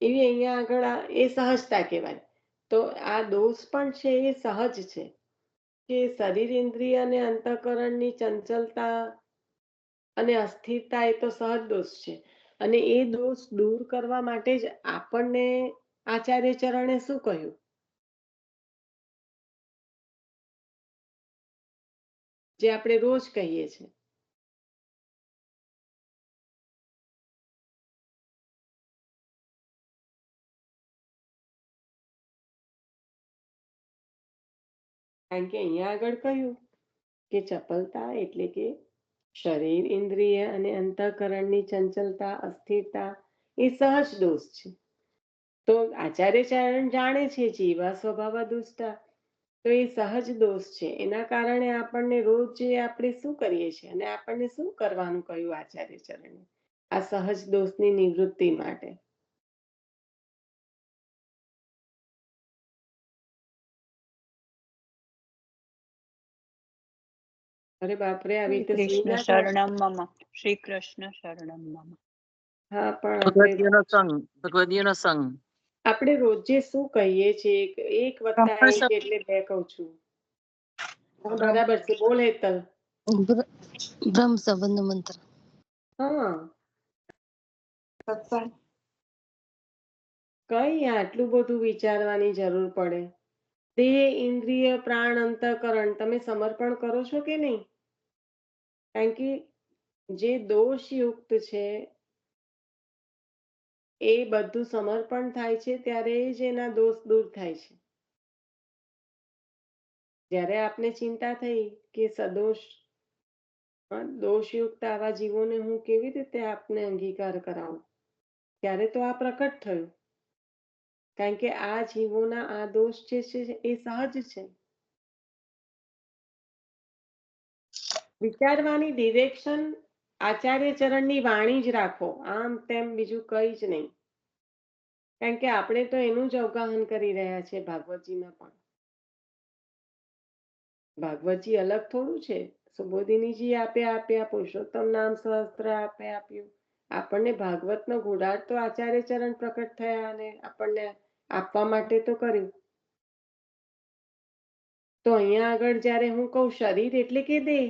એવી અહીંયા આગળ એ સહજતા કહેવાય. તો આ દોષ પણ છે એ સહજ છે કે શરીર, ઇન્દ્રિય અને અંતઃકરણની ચંચલતા અને અસ્થિરતા એ તો સહજ દોષ છે. અને એ દોષ દૂર કરવા માટે જ આપણને આચાર્ય ચરણે શું કહ્યું? જે આપણે રોજ કહીએ છીએ. કારણ કે અહીંયા આગળ કહ્યું કે ચપલતા એટલે કે શરીર, ઇન્દ્રિય અને અંતઃકરણની ચંચલતા, અસ્થિરતા એ સહજ દોષ છે. તો આચાર્ય ચરણ જાણે છે જીવા સ્વભાવ દુષ્ટા, તો એ સહજ દોષ છે. એના કારણે આપણને રોજ આપણે શું કરીએ છીએ અને આપણને શું કરવાનું કહ્યું આચાર્ય ચરણે? આ સહજ દોષની નિવૃત્તિ માટે. અરે બાપરે, આવી રીતે સુઈ કૃષ્ણ ના જાઓ. શરણમ મમ. શ્રી કૃષ્ણ શરણમ મમ. હા, પણ ભગવદીયનો સંગ આપણે રોજે શું કહીએ છીએ? 1+1 એટલે 2 કહું છું. બરાબર છે. બોલ હેતલ. બ્રહ્મ સંબંધ મંત્ર. હા, કઈ આટલું બધું વિચારવાની જરૂર પડે? દેહ, ઇન્દ્રિય, પ્રાણ, અંતઃકરણ તમે સમર્પણ કરો છો કે નહીં? કારણ કે જે દોષયુક્ત છે એ બધું સમર્પણ થાય છે ત્યારે જ એના દોષ દૂર થાય છે. જ્યારે આપને ચિંતા થઈ કે સદોષ દોષયુક્ત આવા જીવોને હું કેવી રીતે આપને અંગીકાર કરાવું, ત્યારે તો આ પ્રકટ થયું. કારણ કે આ જીવોના આ દોષ જે છે એ સહજ છે. વિચારવાની ડિરેક્શન આચાર્ય ચરણની વાણી જ રાખો, આમ તેમ બીજું કઈ જ નહીં. કારણ કે આપણે તો એનું જ અવગાહન કરી રહ્યા છે ભાગવતજીમાં પણ. ભાગવતજી અલગ થોડું છે. સુબોધિનીજી આપે આપ્યા, પુરુષોત્તમ નામ સહસ્ત્ર આપે આપ્યું. આપણને ભાગવતનો ગુડાળ તો આચાર્ય ચરણ પ્રકટ થયા અને આપણને આપવા માટે તો કર્યું. તો અહીંયા આગળ જ્યારે હું કહું શરીર એટલે કે દેહ,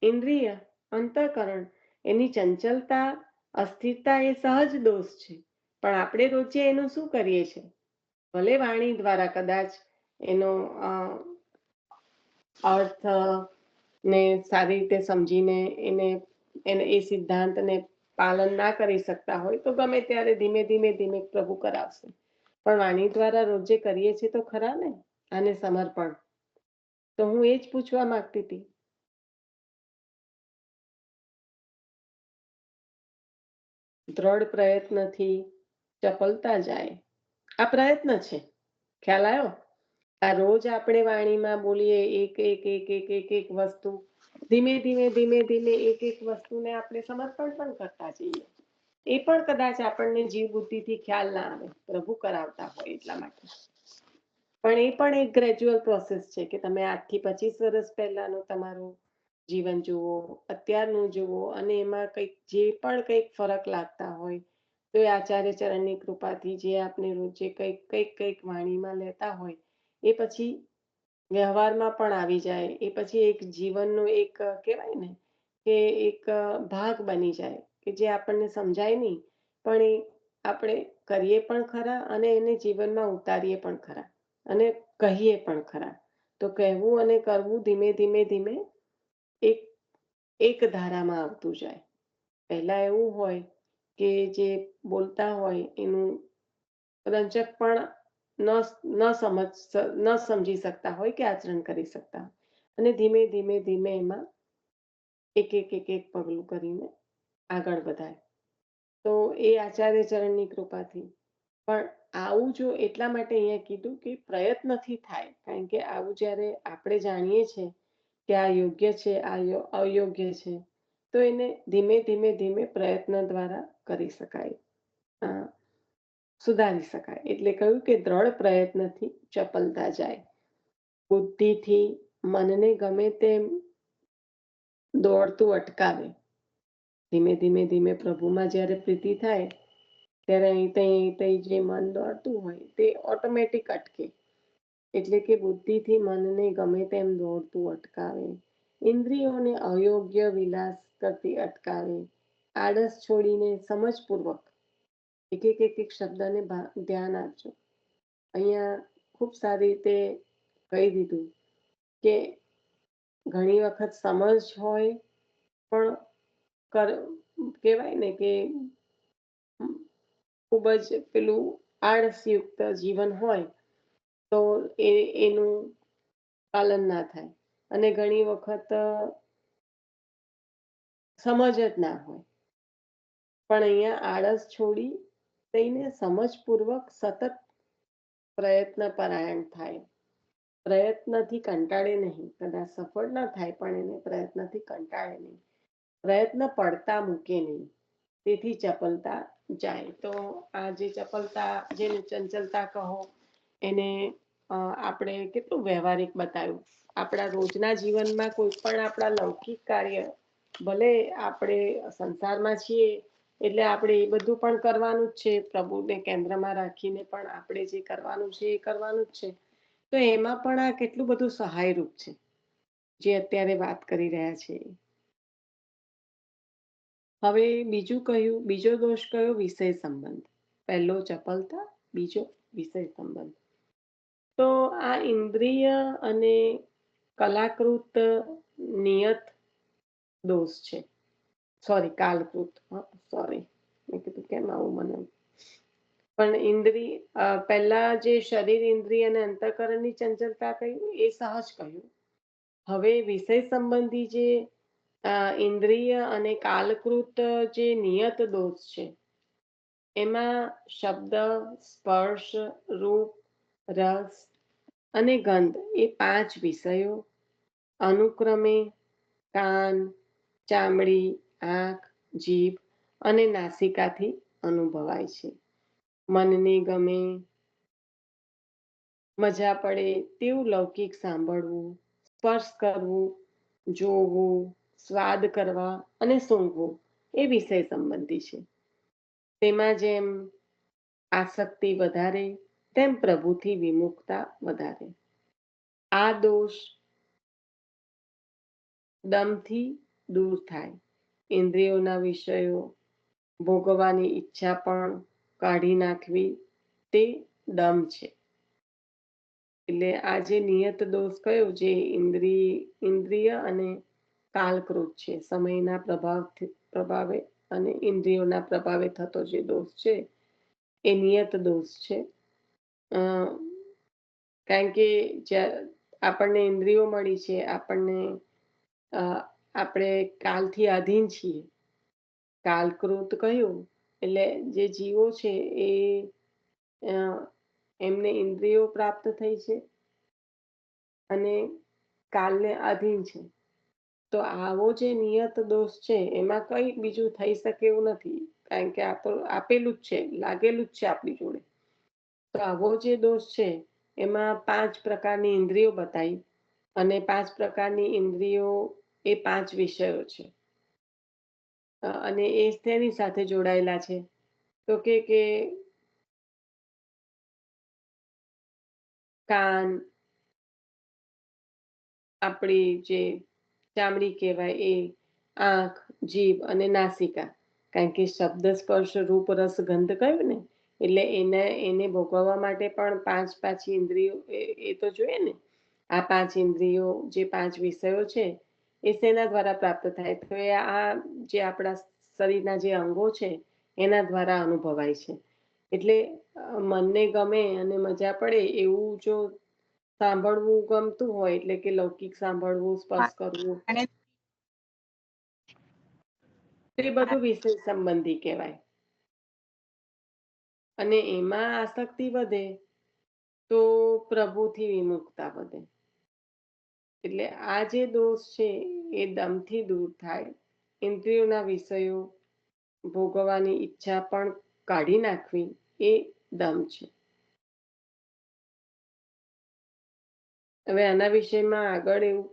ઇન્દ્રિય, અંતઃકરણ, એની ચંચલતા, અસ્થિરતા એ સહજ દોષ છે. પણ આપણે રોજે એનું શું કરીએ છીએ? ભલે વાણી દ્વારા કદાચ એનો અર્થ ને સારી રીતે સમજીને એને એ સિદ્ધાંતને પાલન ના કરી શકતા હોય તો ગમે ત્યારે ધીમે ધીમે ધીમે પ્રભુ કરાવશે. પણ વાણી દ્વારા રોજે કરીએ છીએ તો ખરા ને આને સમર્પણ. તો હું એ જ પૂછવા માંગતી હતી. દ્રઢ પ્રયત્નથી ચપલતા જાય, આ પ્રયત્ન છે. ખ્યાલ આવ્યો? આ રોજ આપણે વાણીમાં બોલીએ એક એક એક એક એક એક વસ્તુ, ધીમે ધીમે ધીમે ધીમે એક એક વસ્તુને આપણે સમર્પણ પણ કરતા જઈએ. એ પણ કદાચ આપણને જીવ બુદ્ધિથી ખ્યાલ ના આવે, પ્રભુ કરાવતા હોય એટલા માટે. પણ એ પણ એક ગ્રેજ્યુઅલ પ્રોસેસ છે કે તમે આજથી 25 વર્ષ પહેલાનું તમારું જીવન જુઓ, અત્યારનું જુઓ, અને એમાં કંઈક જે પણ કંઈક ફરક લાગતા હોય તો એ આચાર્ય ચરણની કૃપાથી જે આપણે રોજે કંઈક કંઈક કંઈક વાણીમાં લેતા હોય એ પછી વ્યવહારમાં પણ આવી જાય. એ પછી એક જીવનનો એક કહેવાય ને કે એક ભાગ બની જાય કે જે આપણને સમજાય નહીં, પણ એ આપણે કરીએ પણ ખરા અને એને જીવનમાં ઉતારીએ પણ ખરા અને કહીએ પણ ખરા. તો કહેવું અને કરવું ધીમે ધીમે ધીમે એક એક ધારામાં આવતું જાય. પહેલા એવું હોય કે જે બોલતા હોય એનું રંજક પણ ન સમજી શકતા હોય કે આચરણ કરી શકતા હોય, અને ધીમે ધીમે ધીમે એમાં એક એક એક એક પગલું કરીને આગળ વધાય. તો એ આચાર્ય ચરણની કૃપાથી. પણ આવું જો એટલા માટે અહીંયા કીધું કે પ્રયત્નથી થાય, કારણ કે આવું જ્યારે આપણે જાણીએ છીએ કે આ યોગ્ય છે આ અયોગ્ય છે તો એને ધીમે ધીમે ધીમે પ્રયત્ન દ્વારા કરી શકાય, સુધારી શકાય. એટલે કહ્યું કે દ્રઢ પ્રયત્નથી ચપલતા જાય. બુદ્ધિથી મનને ગમે તેમ દોડતું અટકાવે. ધીમે ધીમે ધીમે પ્રભુમાં જ્યારે પ્રીતિ થાય ત્યારે અહીં તઈ જે મન દોડતું હોય તે ઓટોમેટિક અટકે. એટલે કે બુદ્ધિથી મનને ગમે તેમ દોડતું અટકાવે, ઇન્દ્રિયોને અયોગ્ય વિલાસ કરતી અટકાવે, આળસ છોડીને સમજપૂર્વક એક એક એક એક શબ્દને ધ્યાન આપજો. અહીંયા ખૂબ સારી રીતે કહી દીધું કે ઘણી વખત સમજ હોય પણ કહેવાય ને કે ખૂબ જ પેલું આળસયુક્ત જીવન હોય તો એનું પાલન ના થાય. અને ઘણી વખત સમજ જ ના હોય, પણ અહીંયા આળસ છોડી દઈને સમજપૂર્વક સતત પ્રયત્ન પરાયણ થાય. પ્રયત્નથી કંટાળે નહીં, કદાચ સફળ ના થાય પણ એને પ્રયત્નથી કંટાળે નહીં, પ્રયત્ન પડતા મૂકે નહીં, તેથી ચપલતા જાય. તો આ જે ચપલતા, જેને ચંચલતા કહો, એને આપણે કેટલું વ્યવહારિક બતાવ્યું. આપણા રોજના જીવનમાં કોઈ પણ આપણા લૌકિક કાર્ય, ભલે આપણે સંસારમાં છીએ એટલે આપણે એ બધું પણ કરવાનું જ છે, પ્રભુને કેન્દ્રમાં રાખીને પણ આપણે જે કરવાનું છે એ કરવાનું જ છે. તો એમાં પણ આ કેટલું બધું સહાયરૂપ છે જે અત્યારે વાત કરી રહ્યા છે. હવે બીજું કયું, બીજો દોષ કયો? વિષય સંબંધ. પહેલો ચપલતા, બીજો વિષય સંબંધ. તો આ ઇન્દ્રિય અને કલાકૃત નિયત દોષ છે. સોરી, કાલકૃત. સોરી, મેં કીધું કેમ આવું મને. પણ ઇન્દ્રિય પહેલા જે શરીર ઇન્દ્રિય અને અંતઃકરણની ચંચલતા કહ્યું એ સહજ કહ્યું. હવે વિષય સંબંધી જે ઇન્દ્રિય અને કાલકૃત જે નિયત દોષ છે એમાં શબ્દ, સ્પર્શ, રૂપ, રસ અને ગંધ એ 5 વિષયો અનુક્રમે કાન, ચામડી, આંખ, જીભ અને નાસિકાથી અનુભવાય છે. મનને ગમે, મજા પડે તેવું લૌકિક સાંભળવું, સ્પર્શ કરવું, જોવું, સ્વાદ કરવા અને સૂંઘવું એ વિષય સંબંધી છે. તેમાં જેમ આસક્તિ વધારે તેમ પ્રભુથી વિમુખતા વધારે. આ દોષ દમથી દૂર થાય. ઇન્દ્રિયોના વિષયો ભોગવવાની ઈચ્છા પણ કાઢી નાખવી તે દમ છે. એટલે આ જે નિયત દોષ કયો, જે ઇન્દ્રિય અને કાલકૃત છે, સમયના પ્રભાવે અને ઇન્દ્રિયોના પ્રભાવે થતો જે દોષ છે એ નિયત દોષ છે. અ, કારણ કે આપણને ઇન્દ્રિયો મળી છે, આપણે કાલથી આધીન છીએ. કાલકૃત કહ્યું એટલે જે જીવો છે એ એમને ઇન્દ્રિયો પ્રાપ્ત થઈ છે અને કાલને આધીન છે. તો આવો જે નિયત દોષ છે એમાં કઈ બીજું થઈ શકે એવું નથી, કારણ કે આ તો આપેલું જ છે, લાગેલું જ છે આપણી જોડે. તો આવો જે દોષ છે એમાં 5 પ્રકારની ઇન્દ્રિયો બતાવી, અને 5 પ્રકારની ઇન્દ્રિયો એ 5 વિષયો છે. અને એ તેની સાથે જોડાયેલા છે. તો કે કાન, આપણી જે ચામડી કહેવાય એ, આંખ, જીભ અને નાસિકા. કારણ કે શબ્દ, સ્પર્શ, રૂપ, રસ, ગંધ કહ્યું ને, એટલે એને ભોગવવા માટે પણ 5 ઇન્દ્રિયો એ તો જોઈએ ને. આ 5 ઇન્દ્રિયો, જે 5 વિષયો છે એ શેના દ્વારા પ્રાપ્ત થાય? તો એ આ જે આપણા શરીરના જે અંગો છે એના દ્વારા અનુભવાય છે. એટલે મનને ગમે અને મજા પડે એવું જો સાંભળવું ગમતું હોય, એટલે કે લૌકિક સાંભળવું, સ્પર્શ કરવું, એ બધું વિષય સંબંધી કહેવાય. અને એમાં આસક્તિ વધે તો પ્રભુથી વિમુખતા વધે. એટલે આ જે દોષ છે એ દમથી દૂર થાય. ઇન્દ્રિયોના વિષયો ભોગવવાની ઈચ્છા પણ કાઢી નાખવી એ દમ છે. હવે આના વિષયમાં આગળ એવું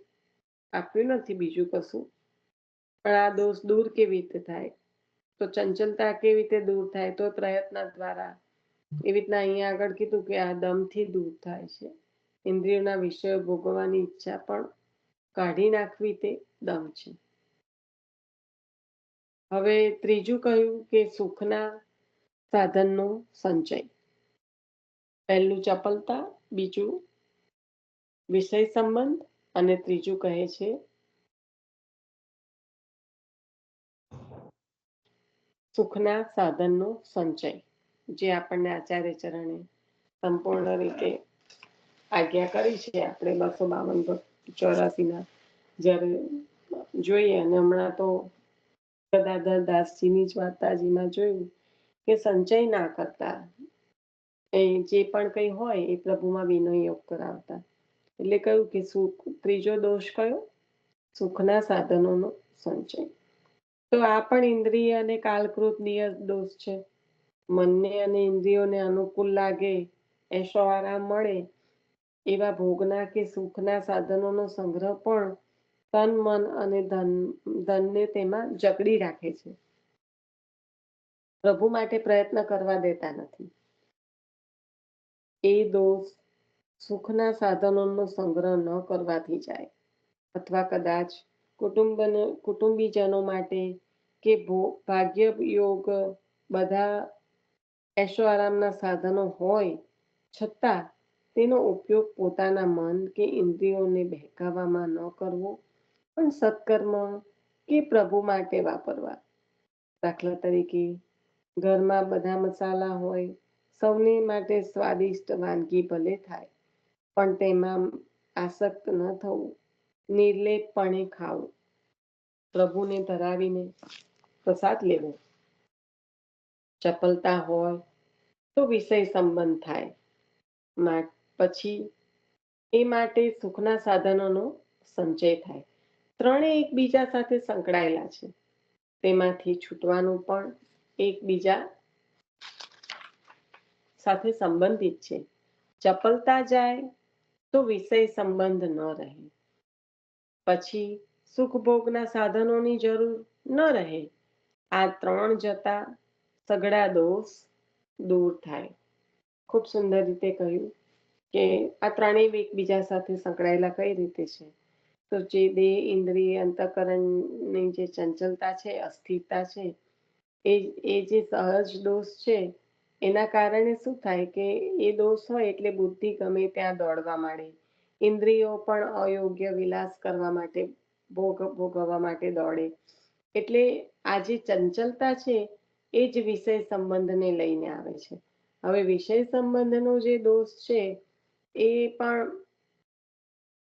આપ્યું નથી બીજું કશું, પણ આ દોષ દૂર કેવી રીતે થાય, તો ચંચલતા કેવી રીતે દૂર થાય? તો પ્રયત્ન દ્વારા. એવી રીતના અહીંયા આગળ કીધું કે આ દમથી દૂર થાય છે. ઇન્દ્રિયોના વિષયો ભોગવવાની ઈચ્છા પણ કાઢી નાખવી તે દમ છે. હવે ત્રીજું કહ્યું કે સુખના સાધનનો સંચય. પહેલું ચપલતા, બીજું વિષય સંબંધ, અને ત્રીજું કહે છે સુખના સાધનનો સંચય, જે આપણને આચાર્ય ચરણે સંપૂર્ણ રીતે આજ્ઞા કરી છે. આપણે 252 જ્યારે જોઈએ, અને હમણાં તો ગદાધર દાસજીની જ વાર્તાજીમાં જોયું કે સંચય ના કરતા, એ જે પણ કંઈ હોય એ પ્રભુમાં વિનિયોગ કરાવતા. એટલે કહ્યું કે ત્રીજો દોષ કયો? સુખના સાધનોનો સંચય. તો આ પણ ઇન્દ્રિય અને કાલકૃત નિયત દોષ છે. મનને અને ઇન્દ્રિયોને અનુકૂળ લાગે, એશો આરામ મળે એવા ભોગના કે સુખના સાધનોનો સંગ્રહ પણ તન, મન અને ધનને તેમાં જકડી રાખે છે. પ્રભુ માટે પ્રયત્ન કરવા દેતા નથી. એ દોષ સુખના સાધનોનો સંગ્રહ ન કરવાથી જાય, અથવા કદાચ કુટુંબીજનો માટે કે ભાગ્ય યોગ બધા એશો આરામના સાધનો હોય છતાં તેનો ઉપયોગ પોતાના મન કે ઇન્દ્રિયોને બહેકાવવામાં ન કરવો, પણ સત્કર્મ કે પ્રભુ માટે વાપરવા. દાખલા તરીકે ઘરમાં બધા મસાલા હોય, સૌને માટે સ્વાદિષ્ટ વાનગી ભલે થાય, પણ તેમાં આસક્ત ન થવું, નિર્લેપપણે ખાવું, પ્રભુને ધરાવીને પ્રસાદ લેવો. ચપલતા હોય તો વિષય સંબંધ થાય, પછી એ માટે સુખના સાધનોનો સંચય થાય. ત્રણેય એકબીજા સાથે સંકળાયેલા છે. તેમાંથી છૂટવાનું પણ એકબીજા સાથે સંબંધિત છે. ચપલતા જાય તો વિષય સંબંધ ન રહે, પછી સુખ ભોગના સાધનોની જરૂર ન રહે. આ ત્રણ જતા સઘળા દોષ દૂર થાય. ખૂબ સુંદર રીતે કહ્યું કે આ ત્રણેય એકબીજા સાથે સંકળાયેલા કઈ રીતે છે? તો જે દેહ, ઇન્દ્રિય, અંતઃકરણની જે ચંચલતા છે, અસ્થિરતા છે, એ જે સહજ દોષ છે, એના કારણે શું થાય કે એ દોષ હોય એટલે બુદ્ધિ ગમે ત્યાં દોડવા માંડે. ઇન્દ્રિયો પણ અયોગ્ય વિલાસ કરવા માટે, ભોગવવા માટે દોડે. એટલે આ જે ચંચલતા છે એ જ વિષય સંબંધને લઈને આવે છે. હવે વિષય સંબંધનો જે દોષ છે એ પણ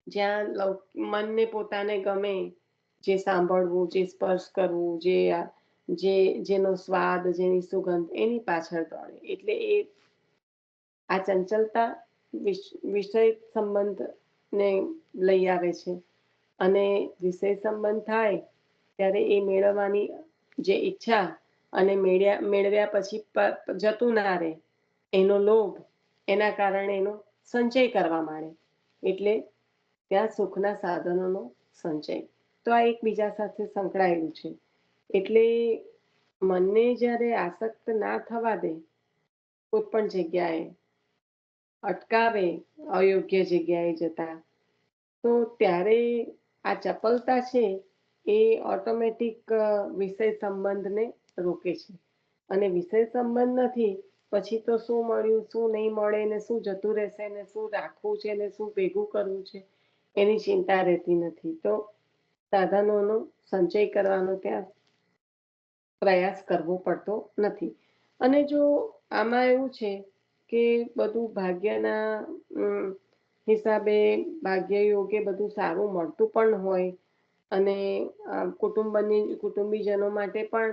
જ્યાં મનને પોતાને ગમે જે સાંભળવું, જે સ્પર્શ કરવું, જેનો સ્વાદ, જેની સુગંધ, એની પાછળ દોડે. એટલે એ આ ચંચલતા વિષય સંબંધને લઈ આવે છે. અને વિષય સંબંધ થાય ત્યારે એ મેળવવાની જે ઈચ્છા અને મેળવ્યા પછી જતું ના રહે એનો લોભ, એના કારણે એનો સંચય કરવા માંડે. એટલે ત્યાં સુખના સાધનોનો સંચય. તો આ એકબીજા સાથે સંકળાયેલું છે. એટલે મનને જ્યારે આસક્ત ના થવા દે, કોઈ પણ જગ્યાએ અટકાવે અયોગ્ય જગ્યાએ જતા, તો ત્યારે આ ચપલતા છે એ ઓટોમેટિક વિષય સંબંધને રોકે છે. અને વિષય સંબંધ નથી પછી તો શું મળ્યું, શું નહીં મળે, ને શું જતું રહેશે, ને શું રાખવું છે, ને શું ભેગું કરવું છે, એની ચિંતા રહેતી નથી. તો સાધનોનો સંચય કરવાનો ત્યાં પ્રયાસ કરવો પડતો નથી. અને જો આમાં એવું છે કે બધું ભાગ્યના હિસાબે, ભાગ્ય યોગે બધું સારું મળતું પણ હોય અને કુટુંબીજનો માટે પણ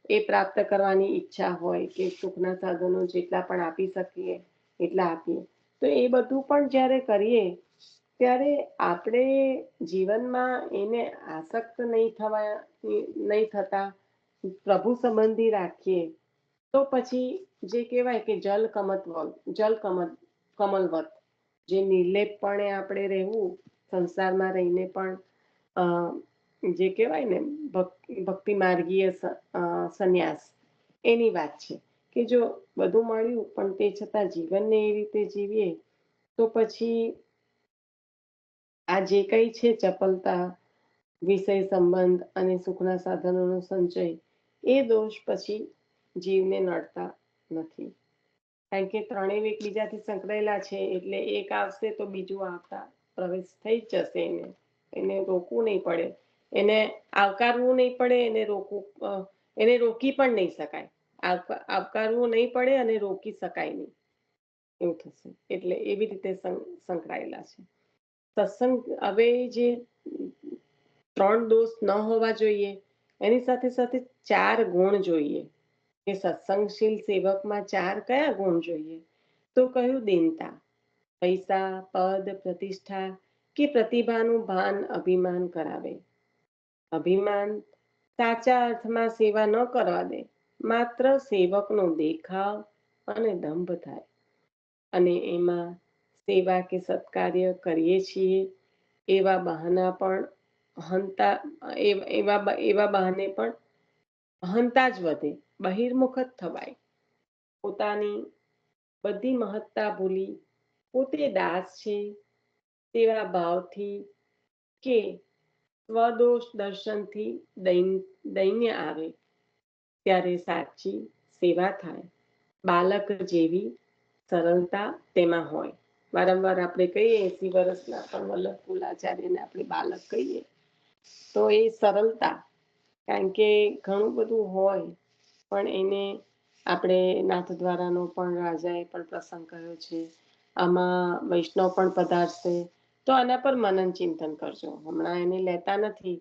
એ પ્રાપ્ત કરવાની ઈચ્છા હોય કે સુખના સાધનો જેટલા પણ આપી શકીએ એટલા આપીએ, તો એ બધું પણ જ્યારે કરીએ ત્યારે આપણે જીવનમાં એને આસક્ત નહીં થતા પ્રભુ સંબંધી રાખીએ, તો પછી જે કહેવાય કે કમલવત જે નિર્લેપપણે આપણે રહેવું, સંસારમાં રહીને પણ જે કહેવાય ને ભક્તિ માર્ગીય સંન્યાસ, એની વાત છે કે જો બધું મળ્યું પણ તે છતાં જીવનને એ રીતે જીવીએ તો પછી આ જે કંઈ છે ચપલતા, વિષય સંબંધ અને સુખના સાધનોનો સંચય, એ દોષ પછી જીવને નડતા નથી. કારણ કે ત્રણેય એકબીજાથી સંકળાયેલા છે. એટલે એક આવશે તો બીજું આવતા પ્રવેશ થઈ જ જશે. એને રોકવું નહીં પડે, એને આવકારવું નહીં પડે, એને રોકી પણ નહીં શકાય. આવકારવું નહીં પડે અને રોકી શકાય નહીં, એવું થશે. એટલે એવી રીતે સંકળાયેલા છે સત્સંગ. હવે જે 3 દોષ ન હોવા જોઈએ એની સાથે સાથે 4 ગુણ જોઈએ. કે સત્સંગશીલ સેવકમાં 4 કયા ગુણ જોઈએ? તો કહ્યું દીનતા. પૈસા, પદ, પ્રતિષ્ઠા કે પ્રતિભાનું ભાન અભિમાન કરાવે. અભિમાન સાચા અર્થમાં સેવા ન કરવા દે, માત્ર સેવકનો દેખાવ અને દંભ થાય. અને એમાં સેવા કે સત્કાર્ય કરીએ છીએ એવા બહાના પણ એવા બહાને પણ અહંતા જ વધે, બહિર્મુખ જ થવાય. પોતાની બધી મહત્તા ભૂલી પોતે દાસ છે તેવા ભાવથી કે સ્વદોષ દર્શનથી દૈન્ય આવે ત્યારે સાચી સેવા થાય. બાલક જેવી સરળતા તેમાં હોય. વારંવાર આપણે કહીએ 80 વર્ષના પણ વલ્લભ ફૂલાચાર્યને આપણે બાલક કહીએ તો એ સરળતા, કારણ કે ઘણું બધું હોય પણ એને આપણે નાથ દ્વારાનો પણ રાજાએ પણ પ્રસંગ કર્યો છે. આમાં વૈષ્ણવ પણ પધારશે તો આના પર મનન ચિંતન કરજો. હમણાં એને લેતા નથી,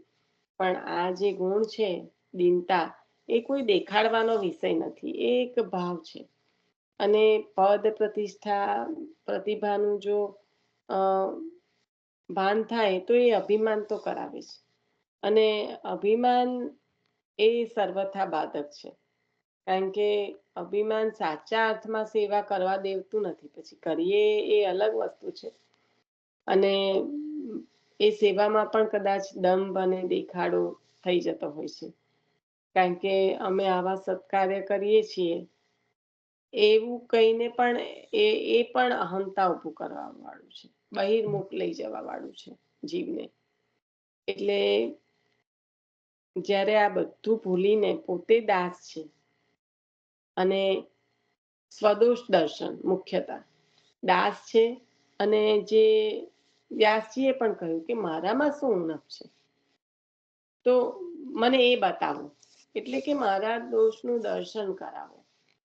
પણ આ જે ગુણ છે દીનતા, એ કોઈ દેખાડવાનો વિષય નથી, એ એક ભાવ છે. અને પદ, પ્રતિષ્ઠા, પ્રતિભાનું જો ભાન થાય તો એ અભિમાન તો કરાવે છે. અને અભિમાન એ સર્વથા બાધક છે. કારણ કે અભિમાન સાચા અર્થમાં સેવા કરવા દેતું નથી. પછી કરીએ એ અલગ વસ્તુ છે. અને એ સેવામાં પણ કદાચ દંભ અને દેખાડો થઈ જતો હોય છે. કારણ કે અમે આવા સત્કાર્ય કરીએ છીએ એવું કહીને પણ એ પણ અહંતા ઊભું કરવા વાળું છે, બહિર્મુખ લઈ જવા વાળું છે જીવને. એટલે જ્યારે આ બધું ભૂલીને પોતે દાસ છે અને સ્વદોષ દર્શન, મુખ્યતઃ દાસ છે. અને જે વ્યાસજીએ પણ કહ્યું કે મારામાં શું ઉણપ છે, તો મને એ બતાવો, એટલે કે મારા દોષનું દર્શન કરાવો.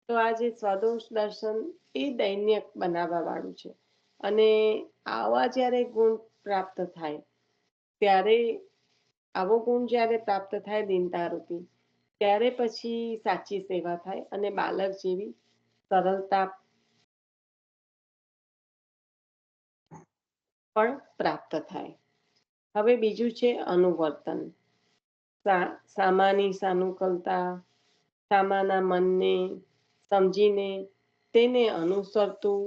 તો આ જે સ્વદોષ દર્શન એ દૈન્ય બનાવવા વાળું છે. અને આવા જ્યારે ગુણ પ્રાપ્ત થાય ત્યારે, આવો ગુણ જ્યારે પ્રાપ્ત થાય દીનતા રૂપી, ત્યારે પછી સાચી સેવા થાય અને બાળક જેવી સરળતા પણ પ્રાપ્ત થાય. હવે બીજું છે અનુવર્તન. સામાની સાનુકૂળતા, સામાના મનને સમજીને તેને અનુસરતું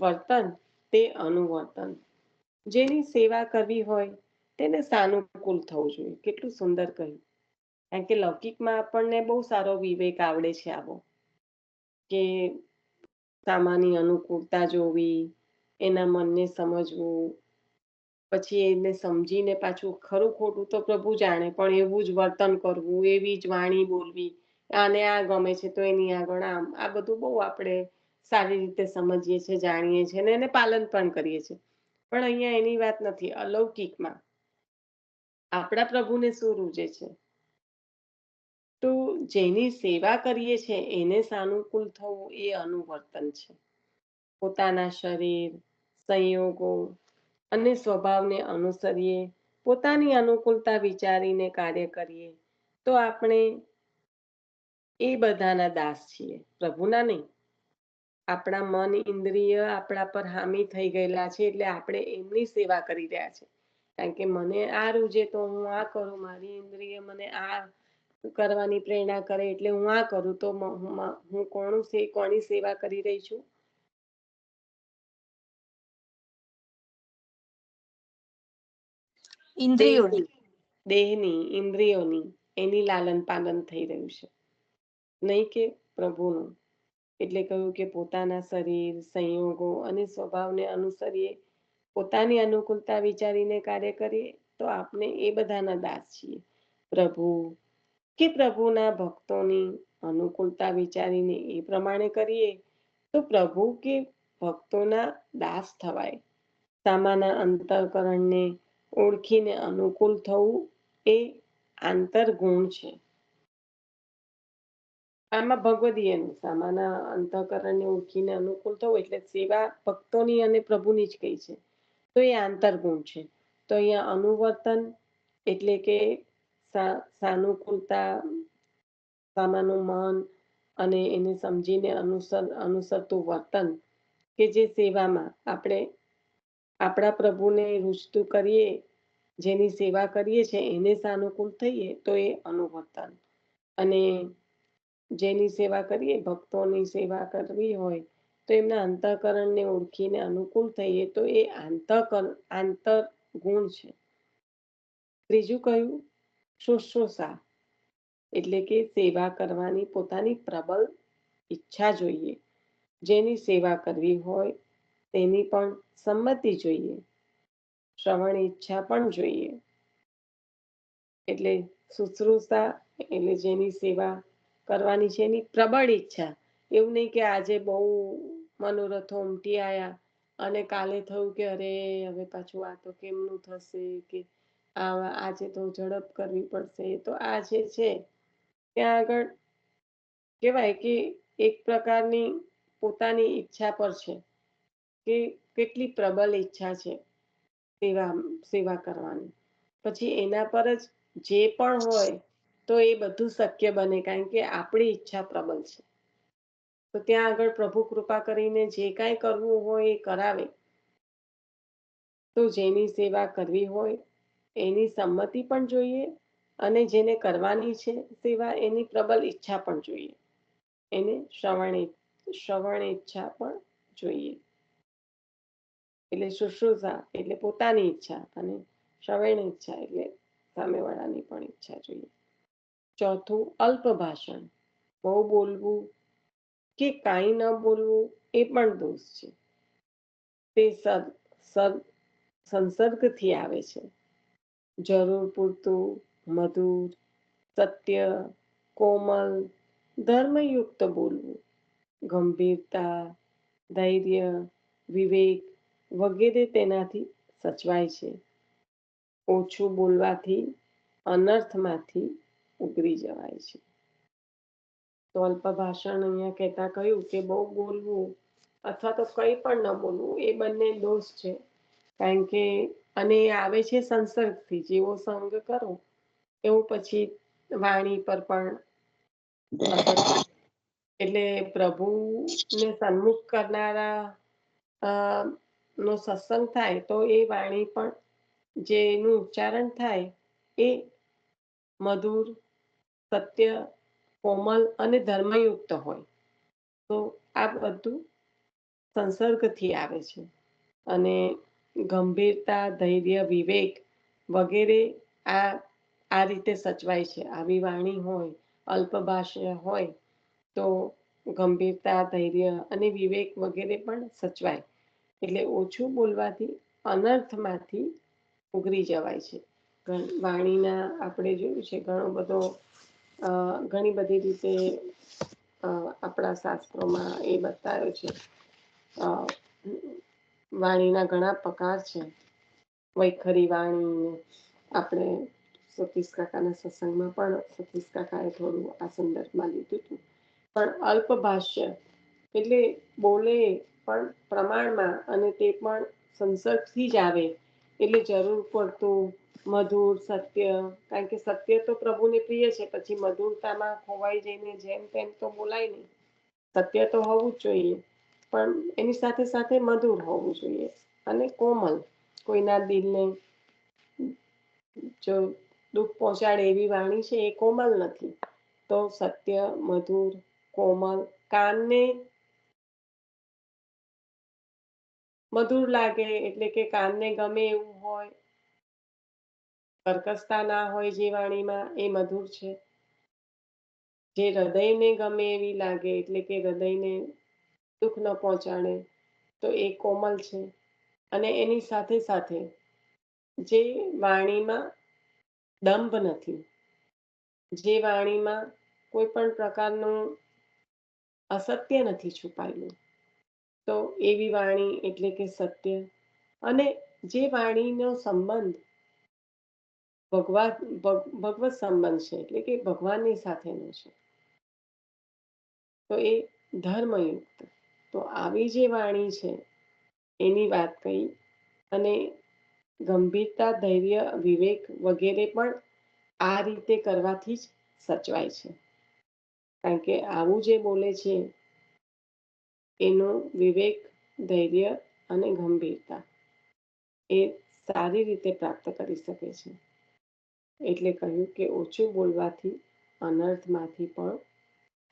વર્તન, તે અનુવર્તન. જેની સેવા કરવી હોય તેને સાનુકૂળ થવું જોઈએ. કેટલું સુંદર કહ્યું. કારણ કે લૌકિકમાં આપણને બહુ સારો વિવેક આવડે છે આવો, કે સામાની અનુકૂળતા જોવી, એના મનને સમજવું, પછી એને સમજીને પાછું ખરું ખોટું તો પ્રભુ જાણે, પણ એવું જ વર્તન કરવું, એવી જ વાણી બોલવી, આને આ ગમે છે તો એની આગળ આમ, આ બધું બહુ આપણે સારી રીતે સમજીએ છીએ, જાણીએ છીએ અને એને પાલન પણ કરીએ છીએ. પણ અહીંયા એની વાત નથી. અલૌકિકમાં આપણા પ્રભુને શું રૂજે છે? તો જેની સેવા કરીએ છીએ એને સાનુકૂળ થવું એ અનુવર્તન છે. પોતાના શરીર, સંયોગો અને સ્વભાવને અનુસરીએ, પોતાની અનુકૂળતા વિચારીને કાર્ય કરીએ, તો આપણે એ બધાના દાસ છીએ, પ્રભુના નહીં. આપણા મન ઇન્દ્રિય આપણા પર હામી થઈ ગયેલા છે, એટલે આપણે એમની સેવા કરી રહ્યા છે. કારણ કે મને આ રૂજે તો હું આ કરું, મારી ઇન્દ્રિય મને આ કરવાની પ્રેરણા કરે એટલે હું આ કરું, તો હું કોની સેવા કરી રહી છું? ઇન્દ્રિયોની. દેહની, ઇન્દ્રિયોની, એની લાલન પાલન થઈ રહ્યું છે, નહીં કે પ્રભુનું. એટલે કહ્યું કે પોતાના શરીર, સંયોગો અને સ્વભાવને અનુસરીએ, પોતાની અનુકૂળતા વિચારીને કાર્ય કરીએ, તો આપણે એ બધાના દાસ છીએ. પ્રભુના ભક્તોની અનુકૂળતા વિચારીને એ પ્રમાણે કરીએ, તો પ્રભુ કે ભક્તોના દાસ થવાય. સામાના અંતઃકરણને ઓળખીને અનુકૂળ થવું એ આંતરગુણ છે. આમાં ભગવદીયનું સામાના અંતઃકરણને ઓળખીને અનુકૂળ થવું એટલે સેવા ભક્તોની અને પ્રભુની જ કહી છે, તો એ આંતરગુણ છે. તો અહીંયા અનુવર્તન એટલે કે સાનુકૂળતા, સામાનું મન અને એને સમજીને અનુસરતું વર્તન, કે જે સેવામાં આપણે આપણા પ્રભુને રૂચતું કરીએ, જેની સેવા કરીએ છીએ એને સાનુકૂળ થઈએ, તો એ અનુવર્તન. અને જેની સેવા કરીએ, ભક્તોની સેવા કરવી હોય તો એમના અંતઃકરણને ઓળખીને અનુકૂળ થઈએ, તો એ આંતરગુણ છે. ત્રીજું કયું? શુશ્રૂષા, એટલે કે સેવા કરવાની પોતાની પ્રબળ ઈચ્છા જોઈએ. જેની સેવા કરવી હોય તેની પણ સંમતિ જોઈએ, શ્રવણ ઈચ્છા પણ જોઈએ. એટલે શુશ્રૂષા એટલે જેની સેવા કરવાની છે એની પ્રબળ ઈચ્છા. એવું નહીં કે આજે બહુ મનોરથો ઉમટી આવ્યા અને કાલે થયું કે અરે હવે પાછું આ તો કેમનું થશે, કે આજે તો ઝડપ કરવી પડશે. તો આ જે છે ત્યાં આગળ કહેવાય કે એક પ્રકારની પોતાની ઈચ્છા પર છે, કે કેટલી પ્રબળ ઈચ્છા છે સેવા કરવાની. પછી એના પર જ જે પણ હોય તો એ બધું શક્ય બને, કારણ કે આપણી ઈચ્છા પ્રબળ છે. તો ત્યાં આગળ પ્રભુ કૃપા કરીને જે કાંઈ કરવું હોય એ કરાવે. તો જેની સેવા કરવી હોય એની સંમતિ પણ જોઈએ, અને જેને કરવાની છે સેવા એની પ્રબળ ઈચ્છા પણ જોઈએ, એને શ્રવણ ઈચ્છા પણ જોઈએ. એટલે શુશ્રૂષા એટલે પોતાની ઈચ્છા, અને શ્રવણ ઈચ્છા એટલે સામેવાળાની પણ ઈચ્છા જોઈએ. ચોથું અલ્પ ભાષણ. બહુ બોલવું કે કાંઈ ન બોલવું એ પણ દોષ છે. તે સંસર્ગથી આવે છે. જરૂર પૂરતું મધુર, સત્ય, કોમલ, ધર્મયુક્ત બોલવું, ગંભીરતા, ધૈર્ય, વિવેક વગેરે તેનાથી સચવાય છે. ઓછું બોલવાથી અનર્થમાંથી ઉગરી જવાય છે. તો અલ્પ ભાષણ અહીંયા કહેતા કહ્યું કે બહુ બોલવું અથવા તો કંઈ પણ ન બોલવું એ બંને દોષ છે. કારણ કે અને એ આવે છે સંસર્ગથી. જેવો સંગ કરો એવું પછી વાણી પર પણ અસર કરે. એટલે પ્રભુને સન્મુખ કરનારા નો સત્સંગ થાય તો એ વાણી પણ જેનું ઉચ્ચારણ થાય એ મધુર, સત્ય, કોમલ અને ધર્મયુક્ત હોય. તો આ બધું સંસર્ગથી આવે છે. અને ગંભીરતા, ધૈર્ય, વિવેક વગેરે આ રીતે સચવાય છે. આવી વાણી હોય, અલ્પ ભાષા હોય તો ગંભીરતા, ધૈર્ય અને વિવેક વગેરે પણ સચવાય. એટલે ઓછું બોલવાથી અનર્થમાંથી ઉગરી જવાય છે. વાણીના આપણે જોયું છે ઘણી બધી રીતે આપણા શાસ્ત્રોમાં એ બતાવ્યો છે. વાણીના ઘણા પ્રકાર છે. વૈખરી વાણી, આપણે સતીશ કાકાના સત્સંગમાં પણ સતીશ કાકાએ થોડું આ સંદર્ભમાં લીધું હતું. પણ અલ્પ ભાષ્ય એટલે બોલે પણ પ્રમાણમાં, અને તે પણ સંસર્ગથી જ આવે. એટલે જરૂર પડતું મધુર, સત્ય, કારણ કે સત્ય તો પ્રભુને પ્રિય છે. પછી મધુરતામાં ખોવાઈ જઈને જેમ તેમ તો બોલાય નહીં. સત્ય તો હોવું જ જોઈએ, પણ એની સાથે સાથે મધુર હોવું જોઈએ અને કોમલ. કોઈના દિલને જો દુઃખ પહોંચાડે એવી વાણી છે એ કોમલ નથી. તો સત્ય, મધુર, કોમલ, કાનને મધુર લાગે એટલે કે કાનને ગમે એવું હોય. કર્કશતા ના હોય જે વાણીમાં, એ મધુર છે. જે હૃદયને ગમે એવી લાગે એટલે કે હૃદયને દુઃખ ન પહોંચાડે તો એ કોમલ છે. અને એની સાથે સાથે જે વાણીમાં દંભ નથી, જે વાણીમાં કોઈ પણ પ્રકારનું અસત્ય નથી છુપાયેલું, તો એવી વાણી એટલે કે સત્ય. અને જે વાણીનો સંબંધ ભગવત સંબંધ છે, એટલે કે ભગવાનની સાથેનો છે, તો એ ધર્મયુક્ત. તો આવી જે વાણી છે એની વાત કહી. અને ગંભીરતા, ધૈર્ય, વિવેક વગેરે પણ આ રીતે કરવાથી જ સચવાય છે. કારણ કે આવું જે બોલે છે એનો વિવેક, ધૈર્ય અને ગંભીરતા એ સારી રીતે પ્રાપ્ત કરી શકે છે. એટલે કહ્યું કે ઓછું બોલવાથી અનર્થમાંથી પણ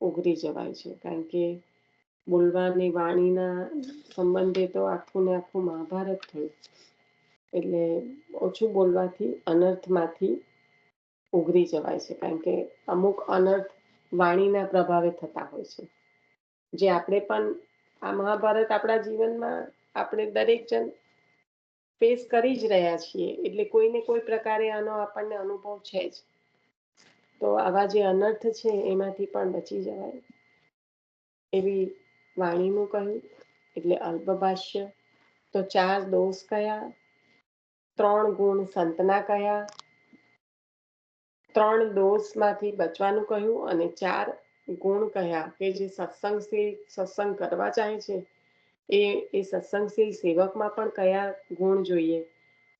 ઉગરી જવાય છે. કારણ કે બોલવાની વાણીના સંબંધે તો આખું ને આખું મહાભારત થયું. એટલે ઓછું બોલવાથી અનર્થમાંથી ઉગરી જવાય છે. કારણ કે અમુક અનર્થ વાણીના પ્રભાવે થતા હોય છે, જે આપણે પણ આ મહાભારત આપણા જીવનમાં આપણે દરેક જણ ફેસ કરી જ રહ્યા છીએ. એટલે કોઈને કોઈ પ્રકારે આનો આપણને અનુભવ છે જ. તો આવા જે અનર્થ છે એમાંથી પણ બચી જવાય એવી વાણીનું કહ્યું. એટલે અલ્પ ભાષ્ય. તો 4 દોષ કયા, 3 ગુણ સંતના કયા, 3 દોષમાંથી બચવાનું કહ્યું, અને 4 ગુણ કયા કે જે સત્સંગ કરવા ચાહે છે એ સત્સંગશીલ સેવકમાં પણ કયા ગુણ જોઈએ.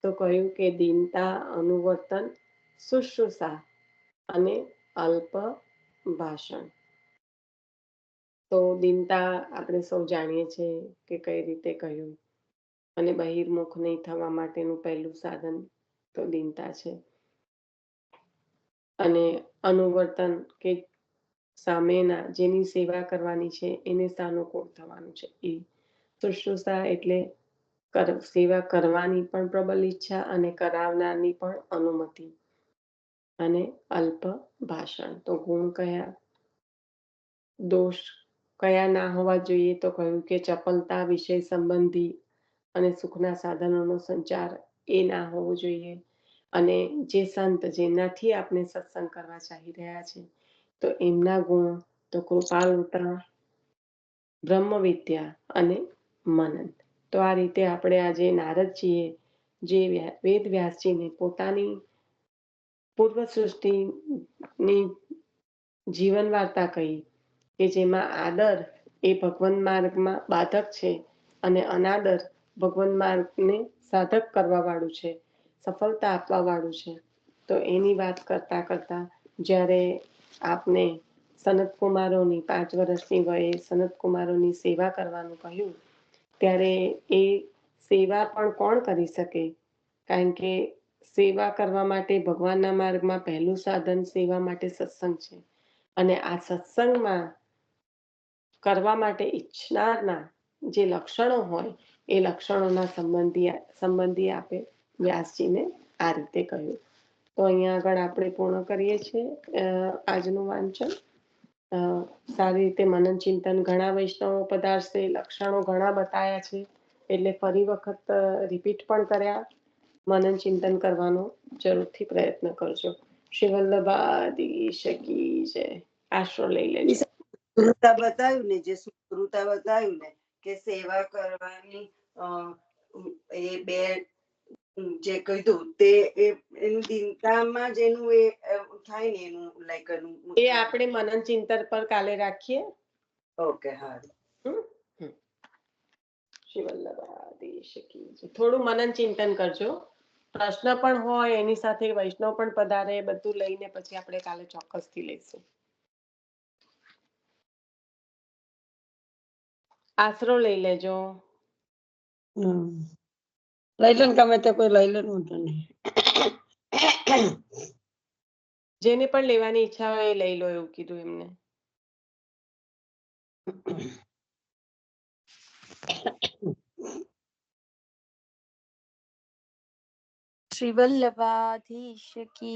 તો કહ્યું કે દીનતા, અનુવર્તન, શુશ્રૂષા અને અલ્પ ભાષણ. તો દીનતા આપણે સૌ જાણીએ છીએ કે કઈ રીતે કહ્યું. અને બહિર્મુખ નહીં થવા માટેનું પહેલું સાધન તો દીનતા છે. અને અનુવર્તન કે સામેના જેની સેવા કરવાની છે એને સાનુકૂળ થવાનું છે. એ શુશ્રૂષા એટલે સેવા કરવાની પણ પ્રબળ ઈચ્છા અને કરાવનારની પણ અનુમતિ. અને અલ્પ ભાષણ. તો ગુણ કયા, દોષ કયા ના હોવા જોઈએ. તો કહ્યું કે ચપલતા, વિષય સંબંધી અને સુખના સાધનોનો સંચાર એ ના હોવો જોઈએ. અને જે સંત જેનાથી આપણે સત્સંગ કરવા ચાહી રહ્યા છે તો એમના ગુણ તો કૃપાળુતા, બ્રહ્મ વિદ્યા અને મનન. તો આ રીતે આપણે આજે નારદજીએ જે વેદ વ્યાસજીને પોતાની પૂર્વ સૃષ્ટિની જીવન વાર્તા કહી કે જેમાં આદર એ ભગવાન માર્ગમાં બાધક છે અને અનાદર ભગવાન માર્ગને સાધક કરવા વાળું છે, સફળતા આપવા વાળું છે. તો એની વાત કરતા કરતા જ્યારે આપને સનત કુમારોની 5 વર્ષની વયે સનત કુમારોની સેવા કરવાનું કહ્યું, ત્યારે એ સેવા પણ કોણ કરી શકે? કારણ કે સેવા કરવા માટે ભગવાનના માર્ગમાં પહેલું સાધન સેવા માટે સત્સંગ છે. અને આ સત્સંગમાં કરવા માટે ઈચ્છનારના જે લક્ષણો હોય એ લક્ષણોના સંબંધી આપે વ્યાસજીને આ રીતે કહ્યું. તો અહીંયા આગળ આપણે પૂર્ણ કરીએ છીએ આજનું વાંચન. સારી રીતે મનન ચિંતન ઘણા વૈષ્ણવો પધારશે, લક્ષણો ઘણા બતાયા છે એટલે ફરી વખત રિપીટ પણ કર્યા. મનન ચિંતન કરવાનો જરૂરથી પ્રયત્ન કરજો. શ્રી વલ્લભાધીશ કી જય. આશરો લઈ લેજો. સ્મૃતા બતાવ્યું ને, જે સ્મૃતા બતાવ્યું ને કે સેવા કરવાની એ બે જે કીધું તે એનું દિનતામાં જ એનું એ થાય ને એનું લાઈક એ આપણે મનન ચિંતન પર કાલે રાખીએ. ઓકે, હા. શ્રી વલ્લભાધીશ કી જય. થોડું મનન ચિંતન કરજો. પ્રશ્ન પણ હોય એની સાથે વૈષ્ણવ પણ પધારે, બધું લઈને પછી આપણે કાલે ચોક્કસથી લઈશું. આશરો લઈ લેજો. લઈ લે ને, ગમે તે કોઈ લઈ લે ને, વાંધો નહીં. જેને પણ લેવાની ઈચ્છા હોય એ લઈ લો, એવું કીધું એમને. શ્રી વલ્લભાધીશ કી